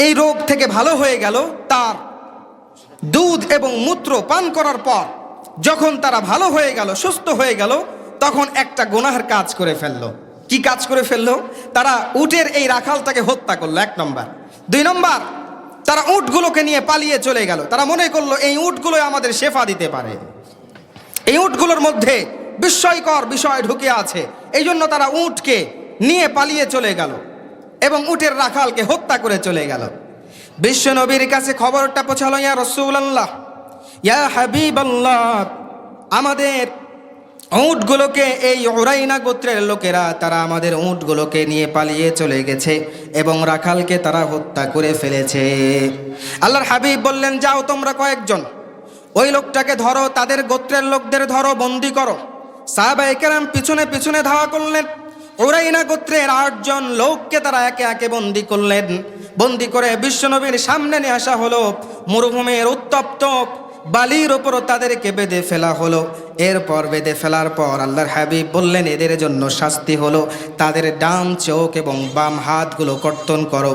এই রোগ থেকে ভালো হয়ে গেল, তার দুধ এবং মূত্র পান করার পর যখন তারা ভালো হয়ে গেল, সুস্থ হয়ে গেল, তখন একটা গুনাহের কাজ করে ফেললো। কি কাজ করে ফেললো? তারা উটের এই রাখালটাকে হত্যা করলো, 1 নম্বর। 2 নম্বর, তারা উটগুলোকে নিয়ে পালিয়ে চলে গেল। তারা মনে করলো এই উটগুলো আমাদের শেফা দিতে পারে, এই উটগুলোর মধ্যে বিস্ময়কর বিষয় ঢুকে আছে। এই জন্য তারা উটকে নিয়ে পালিয়ে চলে গেল এবং উটের রাখালকে হত্যা করে চলে গেল। বিশ্ব নবীর কাছে খবরটা পৌঁছালো, ইয়া রাসূলুল্লাহ, ইয়া হাবিবাল্লাহ, আমাদের উটগুলোকে এই উরাইনা গোত্রের লোকেরা তারা আমাদের উটগুলোকে নিয়ে পালিয়ে চলে গেছে এবং রাখালকে তারা হত্যা করে ফেলেছে। আল্লাহর হাবিব বললেন, যাও তোমরা কয়েকজন ওই লোকটাকে ধরো, তাদের গোত্রের লোকদের ধরো, বন্দি করো। সাহাবায়ে কেরাম পিছনে পিছনে ধাওয়া করলেন। উরাইনা গোত্রের 8 জন লোককে তারা একে একে বন্দি করলেন। বন্দি করে বিশ্বনবীর সামনে নিয়ে আসা হলো। মরুভূমির উত্তপ্ত বালির ওপরও তাদেরকে বেঁধে ফেলা হলো। এরপর বেঁধে ফেলার পর আল্লাহর হাবিব বললেন, এদের জন্য শাস্তি হলো তাদের ডান চোখ এবং বাম হাতগুলো কর্তন করো।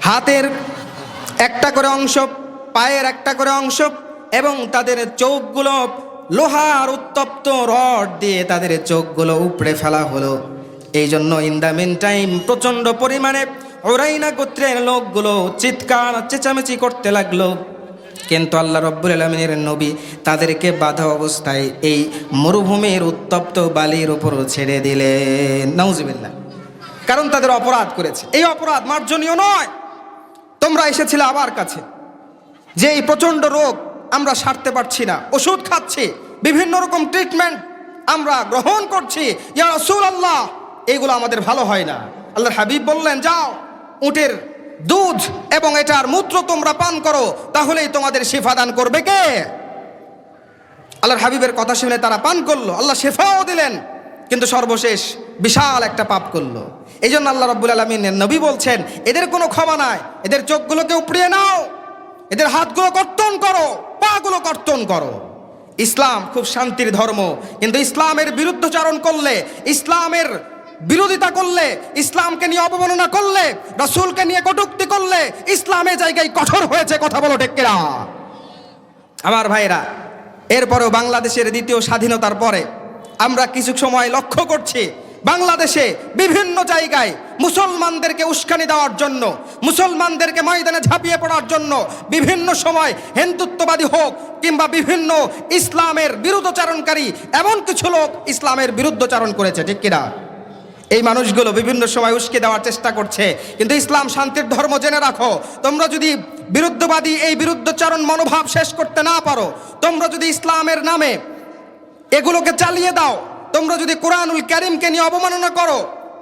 হাতের একটা করে অংশ, পায়ের একটা করে অংশ এবং তাদের চোখগুলো লোহার উত্তপ্ত রড দিয়ে তাদের চোখগুলো উপড়ে ফেলা হলো। এই জন্য ইন দ্য মিন টাইম প্রচণ্ড পরিমাণে উরাইনা গোত্রের লোকগুলো চিৎকার চেঁচামেচি করতে লাগলো। কিন্তু আল্লাহ রাব্বুল আলামিনের নবী তাদেরকে বাধা অবস্থায় এই মরুভূমির উত্তপ্ত বালির উপর ছেড়ে দিলেন। নাউজুবিল্লাহ। কারণ তাদের অপরাধ করেছে। এই অপরাধ মার্জনীয় নয়। তোমরা এসেছিলে আমার কাছে যে এই প্রচণ্ড রোগ আমরা সারতে পারছি না, ওষুধ খাচ্ছি, বিভিন্ন রকম ট্রিটমেন্ট আমরা গ্রহণ করছি, ইয়া রাসূলুল্লাহ, এইগুলো আমাদের ভালো হয় না। আল্লাহর হাবিব বললেন, যাও উটের দুধ এবং এটার মূত্র তোমরা পান করো, তাহলেই তোমাদের শিফা দান করবে কে? আল্লাহর হাবিবের কথা শুনে তারা পান করলো। আল্লাহ শিফাও দিলেন, কিন্তু সর্বশেষ বিশাল একটা পাপ করলো। এই জন্য আল্লাহ রাব্বুল আলামিনের নবী বলছেন, এদের কোনো ক্ষমা নাই, এদের চোখগুলোকে উপড়িয়ে নাও, এদের হাতগুলো কর্তন করো, পাগুলো কর্তন করো। ইসলাম খুব শান্তির ধর্ম, কিন্তু ইসলামের বিরুদ্ধচারণ করলে, ইসলামের বিরোধিতা করলে, ইসলামকে নিয়ে অবমাননা করলে, রাসূলকে নিয়ে কটূক্তি করলে ইসলামের জায়গায় কঠোর হয়েছে। কথা বলো ঠিক কিনা? আমার ভাইরা, এরপরেও বাংলাদেশের দ্বিতীয় স্বাধীনতার পরে আমরা কিছু সময় লক্ষ্য করছি বাংলাদেশে বিভিন্ন জায়গায় মুসলমানদেরকে উস্কানি দেওয়ার জন্য, মুসলমানদেরকে ময়দানে ঝাঁপিয়ে পড়ার জন্য বিভিন্ন সময় হিন্দুত্ববাদী হোক কিংবা বিভিন্ন ইসলামের বিরুদ্ধচারণকারী এমন কিছু লোক ইসলামের বিরুদ্ধচারণ করেছে, ঠিক কিনা? এই মানুষগুলো বিভিন্ন সময় উস্কে দেওয়ার চেষ্টা করছে। কিন্তু ইসলাম শান্তির ধর্ম, জেনে রাখো। তোমরা যদি বিরুদ্ধবাদী এই বিরুদ্ধচারণ মনোভাব শেষ করতে না পারো, তোমরা যদি ইসলামের নামে এগুলোকে চালিয়ে দাও, তোমরা যদি কোরআনুল কারীমকে নিয়ে অবমাননা করো,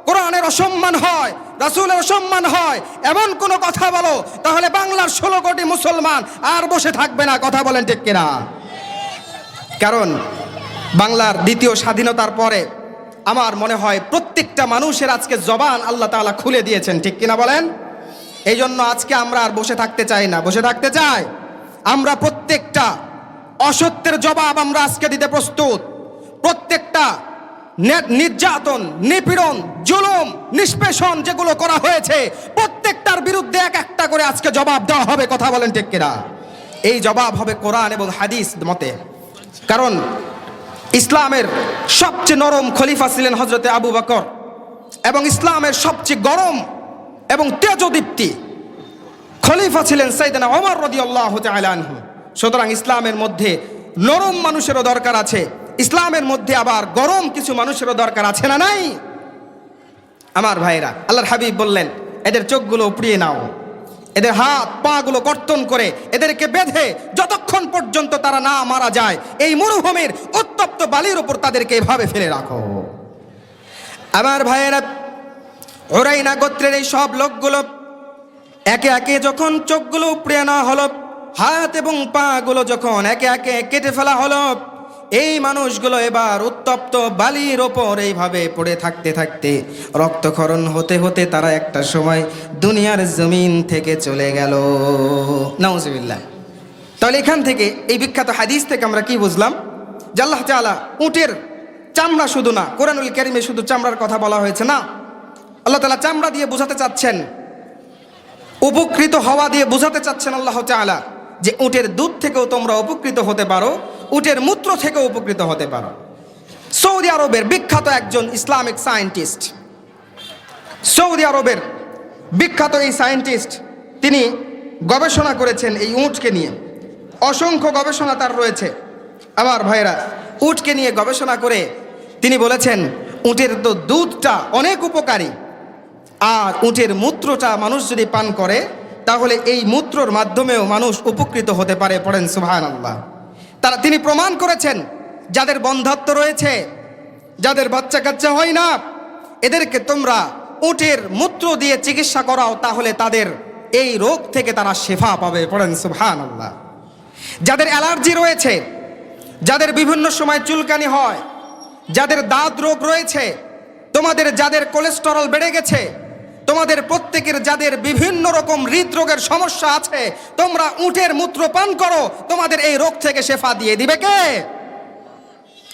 কোরআনের অসম্মান হয়, রাসূলের অসম্মান হয়, এমন কোনো কথা বলো, তাহলে বাংলার 16 কোটি মুসলমান আর বসে থাকবে না। কথা বলেন ঠিক কিনা? কারণ বাংলার দ্বিতীয় স্বাধীনতার পরে আমার মনে হয় প্রত্যেকটা মানুষের আজকে জবান আল্লাহ তাআলা খুলে দিয়েছেন, ঠিক কিনা বলেন? এই জন্য আজকে আমরা আর বসে থাকতে চাই না, বসে থাকতে চাই। আমরা প্রত্যেকটা অসত্যের জবাব আমরা আজকে দিতে প্রস্তুত। প্রত্যেকটা নির্যাতন, নিপীড়ন, জুলুম, নিষ্পেষণ যেগুলো করা হয়েছে প্রত্যেকটার বিরুদ্ধে এক একটা করে আজকে জবাব দেওয়া হবে। কথা বলেন ঠিক কিনা? এই জবাব হবে কোরআন এবং হাদিস মতে। কারণ ইসলামের সবচেয়ে নরম খলিফা ছিলেন হযরতে আবু বকর, এবং ইসলামের সবচেয়ে গরম এবং তেজদীপ্তি খলিফা ছিলেন সাইয়েদনা ওমর রাদিয়াল্লাহু তাআলা আনহু। সুতরাং ইসলামের মধ্যে নরম মানুষেরও দরকার আছে, ইসলামের মধ্যে আবার গরম কিছু মানুষেরও দরকার আছে না নাই? আমার ভাইরা, আল্লাহর হাবিব বললেন, এদের চোখগুলো উপড়িয়ে নাও, এদের হাত পা গুলো কর্তন করে এদেরকে বেঁধে যতক্ষণ পর্যন্ত তারা না মারা যায় এই মরুভূমির উত্তপ্ত বালির উপর তাদেরকে এভাবে ফেলে রাখো। আমার ভাইয়েরা, উরাইনা গোত্রের এই সব লোকগুলো একে একে যখন চোখগুলো উপড়িয়ে নেওয়া হলো, হাত এবং পা গুলো যখন একে একে কেটে ফেলা হলো, এই মানুষগুলো এবার উত্তপ্ত বালির ওপর এইভাবে পড়ে থাকতে থাকতে রক্তক্ষরণ হতে হতে তারা একটা সময় দুনিয়ার জমিন থেকে চলে গেল। নাউজুবিল্লাহ। তাহলে এখান থেকে এই বিখ্যাত হাদিস থেকে আমরা কি বুঝলাম? যে আল্লাহ তাআলা উটের চামড়া শুধু না, কোরআনুল কারীমে শুধু চামড়ার কথা বলা হয়েছে না, আল্লাহ তাআলা চামড়া দিয়ে বোঝাতে চাচ্ছেন, উপকৃত হওয়া দিয়ে বোঝাতে চাচ্ছেন আল্লাহ তাআলা যে উটের দুধ থেকেও তোমরা উপকৃত হতে পারো, উটের মূত্র থেকেও উপকৃত হতে পারো। সৌদি আরবের বিখ্যাত একজন ইসলামিক সায়েন্টিস্ট, সৌদি আরবের বিখ্যাত এই সায়েন্টিস্ট, তিনি গবেষণা করেছেন এই উটকে নিয়ে। অসংখ্য গবেষণা তার রয়েছে। আমার ভাইরা, উটকে নিয়ে গবেষণা করে তিনি বলেছেন উটের তো দুধটা অনেক উপকারী, আর উটের মূত্রটা মানুষ যদি পান করে তাহলে এই মূত্রর মাধ্যমেও মানুষ উপকৃত হতে পারে। পড়েন সুবহানাল্লাহ। তিনি প্রমাণ করেছেন যাদের বন্ধ্যাত্ব রয়েছে, যাদের বাচ্চা কাচ্চা হয় না, এদেরকে তোমরা উটের মূত্র দিয়ে চিকিৎসা করাও, তাহলে তাদের এই রোগ থেকে তারা শেফা পাবে। পড়েন সুবহানাল্লাহ। যাদের অ্যালার্জি রয়েছে, যাদের বিভিন্ন সময় চুলকানি হয়, যাদের দাঁত রোগ রয়েছে, তোমাদের যাদের কোলেস্টেরল বেড়ে গেছে, তোমাদের প্রত্যেকের যাদের বিভিন্ন রকম হৃদরোগের সমস্যা আছে, তোমরা উটের মূত্র পান করো, তোমাদের এই রোগ থেকে শেফা দিয়ে দিবে কে?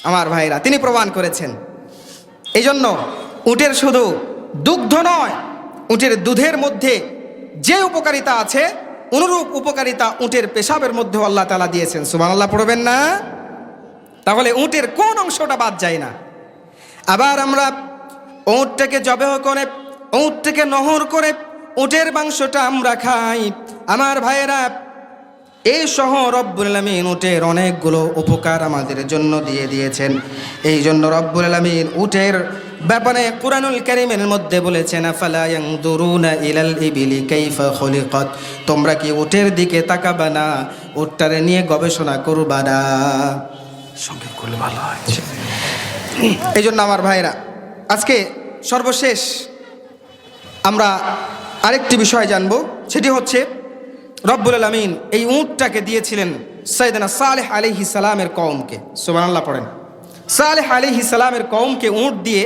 আমার ভাইরা, তিনি প্রমাণ করেছেন। এই জন্য উটের শুধু দুগ্ধ নয়, উটের দুধের মধ্যে যে উপকারিতা আছে অনুরূপ উপকারিতা উটের পেশাবের মধ্যেও আল্লাহ তাআলা দিয়েছেন। সুবহানাল্লাহ পড়বেন না? তাহলে উটের কোন অংশটা বাদ যায় না। আবার আমরা উটটাকে জবেহ করে, উটটাকে নহর করে উটের মাংসটা আমরা খাই। আমার ভাইয়েরা, এই সহ রব্বুল আলামিন উটের অনেকগুলো উপকার আমাদের জন্য দিয়ে দিয়েছেন। এই জন্য রব্বুল আলামিন উটের ব্যাপারে কুরআনুল কারীমের মধ্যে বলেছেন, আফালা ইয়ানজুরুনা ইলাল ইবিলি কাইফা খুলিকাত, তোমরা কি উটের দিকে তাকাবা না, উটটারে নিয়ে গবেষণা করবা না? সংক্ষেপ করলে ভালো হয়। এই জন্য আমার ভাইরা, আজকে সর্বশেষ আমরা আরেকটি বিষয় জানব, সেটি হচ্ছে রব্বুল আলামিন এই উটটাকে দিয়েছিলেন সাইয়েদনা সালেহ আলাইহিস সালামের কওমকে। সুবহানাল্লাহ পড়েন। সালেহ আলাইহিস সালামের কওমকে উট দিয়ে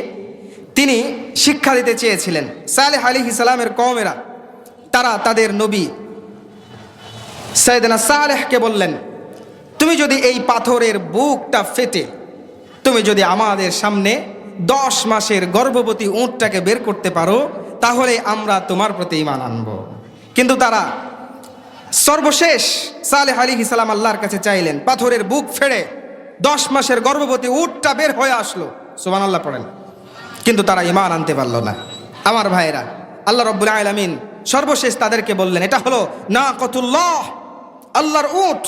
তিনি শিক্ষা দিতে চেয়েছিলেন। সালেহ আলাইহিস সালামের কওমেরা তারা তাদের নবী সাইয়েদনা সালেহকে বললেন, তুমি যদি এই পাথরের বুকটা ফেটে তুমি যদি আমাদের সামনে 10 মাসের গর্ভবতী উটটাকে বের করতে পারো, তাহলে আমরা তোমার প্রতি ঈমান আনব। কিন্তু তারা সর্বশেষ সালেহ আলাইহিস সালাম আল্লাহর কাছে চাইলেন, পাথরের বুক ফেড়ে 10 মাসের গর্ভবতী উটটা বের হয়ে আসলো। সুবহানাল্লাহ পড়েন। কিন্তু তারা ঈমান আনতে পারল না। আমার ভাইরা, আল্লাহ রাব্বুল আলামিন সর্বশেষ তাদেরকে বললেন, এটা হলো নাকাতুল্লাহ, আল্লাহর উট।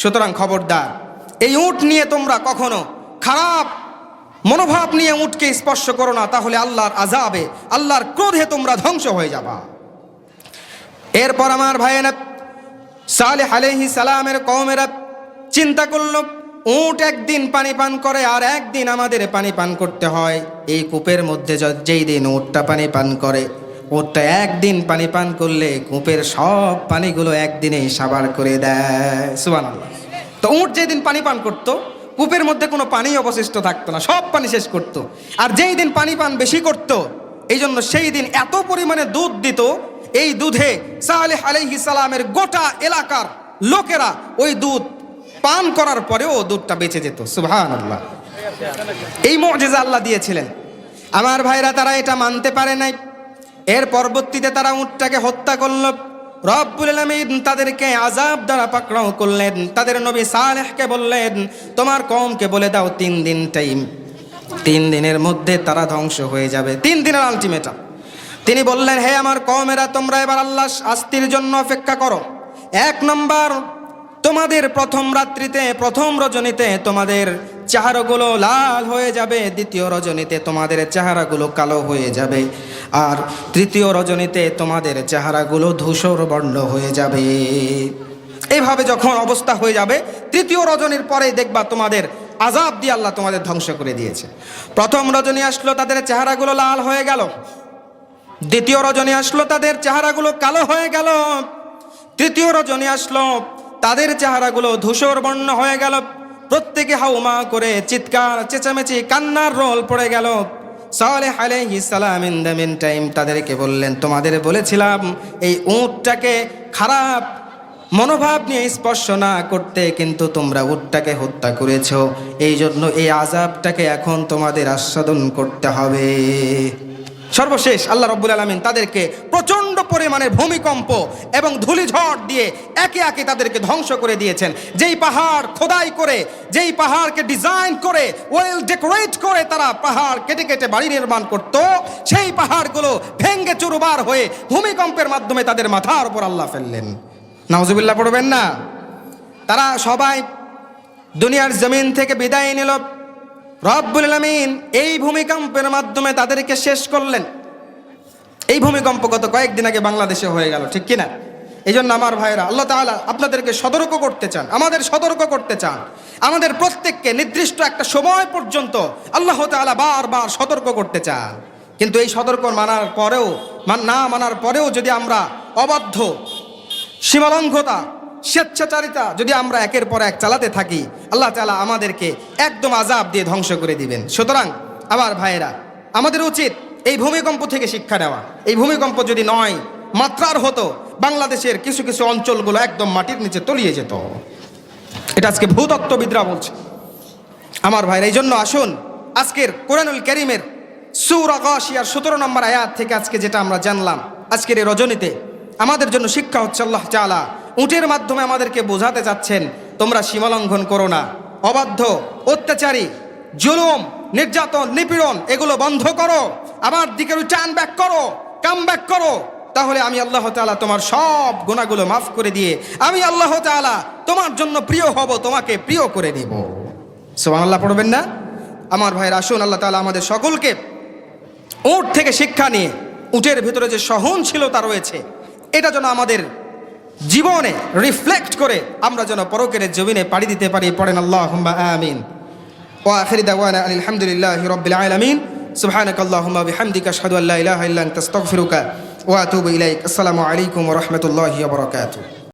সুতরাং খবরদার, এই উট নিয়ে তোমরা কখনো খারাপ মনোভাব নিয়ে উটকে স্পর্শ করো না, তাহলে আল্লাহর আযাবে, আল্লাহর ক্রোধে তোমরা ধ্বংস হয়ে যাবা। এরপর আমার ভাইয়েরা, সালেহ আলাইহিস সালামের কওমেরা চিন্তা করল, উট একদিন পানি পান করে আর একদিন আমাদের পানি পান করতে হয়। এই কূপের মধ্যে যেই দিন উটটা পানি পান করে, উটটা একদিন পানি পান করলে কূপের সব পানিগুলো একদিনেই সাবার করে দেয়। সুবহানাল্লাহ। তো উট যেদিন পানি পান করতো, কূপের মধ্যে কোনো পানি অবশিষ্ট থাকতো না, সব পানি শেষ করত। আর যেই দিন পানি পান বেশি করত, এই জন্য সেই দিন এত পরিমাণে দুধ দিত, এই দুধে সালেহ আলাইহিস সালামের গোটা এলাকার লোকেরা ওই দুধ পান করার পরেও দুধটা বেঁচে যেত। সুবহানাল্লাহ। এই মুজিজা আল্লাহ দিয়েছিলেন। আমার ভাইরা, তারা এটা মানতে পারে নাই। এর পরবর্তীতে তারা উটটাকে হত্যা করল। রব্বুল আলামিন তাদেরকে আযাব দ্বারা পাকড়াও করলেন। তাদের নবী সালেহকে বললেন, তোমার কওমকে বলে দাও 3 দিন টাইম, 3 দিনের মধ্যে তারা ধ্বংস হয়ে যাবে। 3 দিনের আলটিমেটাম। তিনি বললেন, হে আমার কওমেরা, তোমরা এবার আল্লাহর শাস্তির জন্য অপেক্ষা করো। 1 নম্বর, তোমাদের প্রথম রাত্রিতে, প্রথম রজনীতে তোমাদের চেহারাগুলো লাল হয়ে যাবে, দ্বিতীয় রজনীতে তোমাদের চেহারাগুলো কালো হয়ে যাবে, আর তৃতীয় রজনীতে তোমাদের চেহারাগুলো ধূসর বর্ণ হয়ে যাবে। এইভাবে যখন অবস্থা হয়ে যাবে, তৃতীয় রজনীর পরেই দেখবা তোমাদের আযাব দিয়ে আল্লাহ তোমাদের ধ্বংস করে দিয়েছে। প্রথম রজনী আসলো, তাদের চেহারাগুলো লাল হয়ে গেল। দ্বিতীয় রজনী আসলো, তাদের চেহারাগুলো কালো হয়ে গেল। তৃতীয় রজনী আসলো, তাদের চেহারাগুলো ধূসর বর্ণ হয়ে গেল। প্রত্যেকে হাউমা করে চিৎকার, চেঁচামেচি, কান্নার রোল পড়ে গেল। সালেহ আলাইহিস সালাম ইন দ্য মিন টাইম তাদেরকে বললেন, তোমাদের বলেছিলাম এই উটটাকে খারাপ মনোভাব নিয়ে স্পর্শ না করতে, কিন্তু তোমরা উটটাকে হত্যা করেছো, এই জন্য এই আযাবটাকে এখন তোমাদের আস্বাদন করতে হবে। সর্বশেষ আল্লাহ রব্বুল আলামিন তাদেরকে প্রচণ্ড পরিমাণের ভূমিকম্প এবং ধূলিঝড় দিয়ে একে একে তাদেরকে ধ্বংস করে দিয়েছেন। যেই পাহাড় খোদাই করে, যেই পাহাড়কে ডিজাইন করে, ওয়েল ডেকোরেট করে তারা পাহাড় কেটে কেটে বাড়ি নির্মাণ করত, সেই পাহাড়গুলো ভেঙ্গে চুরমার হয়ে ভূমিকম্পের মাধ্যমে তাদের মাথার উপর আল্লাহ ফেললেন। নাউজুবিল্লাহ পড়বেন না? তারা সবাই দুনিয়ার জমিন থেকে বিদায় নিল। রব্বুল আলামিন এই ভূমিকম্পের মাধ্যমে তাদেরকে শেষ করলেন। এই ভূমিকম্প গত কয়েকদিন আগে বাংলাদেশে হয়ে গেল, ঠিক কিনা? এই জন্য আমার ভাইরা, আল্লাহ তাআলা আপনাদেরকে সতর্ক করতে চান, আমাদের সতর্ক করতে চান। আমাদের প্রত্যেককে নির্দিষ্ট একটা সময় পর্যন্ত আল্লাহ তাআলা বারবার সতর্ক করতে চান। কিন্তু এই সতর্ক মানার পরেও না মানার পরেও যদি আমরা অবাধ্য, সীমালঙ্ঘতা, স্বেচ্ছাচারিতা যদি আমরা একের পর এক চালাতে থাকি, আল্লাহ তাআলা আমাদেরকে একদম আযাব দিয়ে ধ্বংস করে দিবেন। সুতরাং আমার ভাইয়েরা, আমাদের উচিত এই ভূমিকম্প থেকে শিক্ষা নেওয়া। এই ভূমিকম্প যদি 9 মাত্রার হতো, বাংলাদেশের কিছু কিছু অঞ্চলগুলো একদম মাটির নিচে তলিয়ে যেত। এটা আজকে ভূতত্ত্ববিদরা বলছে। আমার ভাইরা, এই জন্য আসুন আজকের কোরআনুল কারীমের সূরা গাশিয়ার 17 নম্বর আয়াত থেকে আজকে যেটা আমরা জানলাম, আজকের এই রজনীতে আমাদের জন্য শিক্ষা হচ্ছে, আল্লাহ তাআলা উটের মাধ্যমে আমাদেরকে বোঝাতে চাচ্ছেন, তোমরা সীমালঙ্ঘন করো না, অবাধ্য, অত্যাচারী, জুলুম, নির্যাতন, নিপীড়ন এগুলো বন্ধ করো, আমার দিকে রিটার্ন ব্যাক করো, কাম ব্যাক করো, তাহলে আমি আল্লাহ তাআলা তোমার সব গুনাহগুলো মাফ করে দিয়ে আমি আল্লাহ তাআলা তোমার জন্য প্রিয় হব, তোমাকে প্রিয় করে দিব। সুবহানাল্লাহ পড়বেন না? আমার ভাইরা, আসুন আল্লাহ তাআলা আমাদের সকলকে উট থেকে শিক্ষা নিয়ে, উটের ভিতরে যে সহনশীলতা রয়েছে এটা যেন আমাদের জীবনে রিফ্লেক্ট করে আমরা যেন পরকের জমিনে পাড়ি দিতে পারি। পড়েন আল্লাহুম্মা আমিন। ওয়া আখিরু দাওয়ানা আলহামদুলিল্লাহি রাব্বিল আলামিন। সুবহানাকাল্লাহুম্মা বিহামদিকা আশহাদু আল্লা ইলাহা ইল্লা আনতা আস্তাগফিরুকা ওয়া আতুবু ইলাইক। আসসালামু আলাইকুম ওয়া রাহমাতুল্লাহি ওয়া বারাকাতুহু।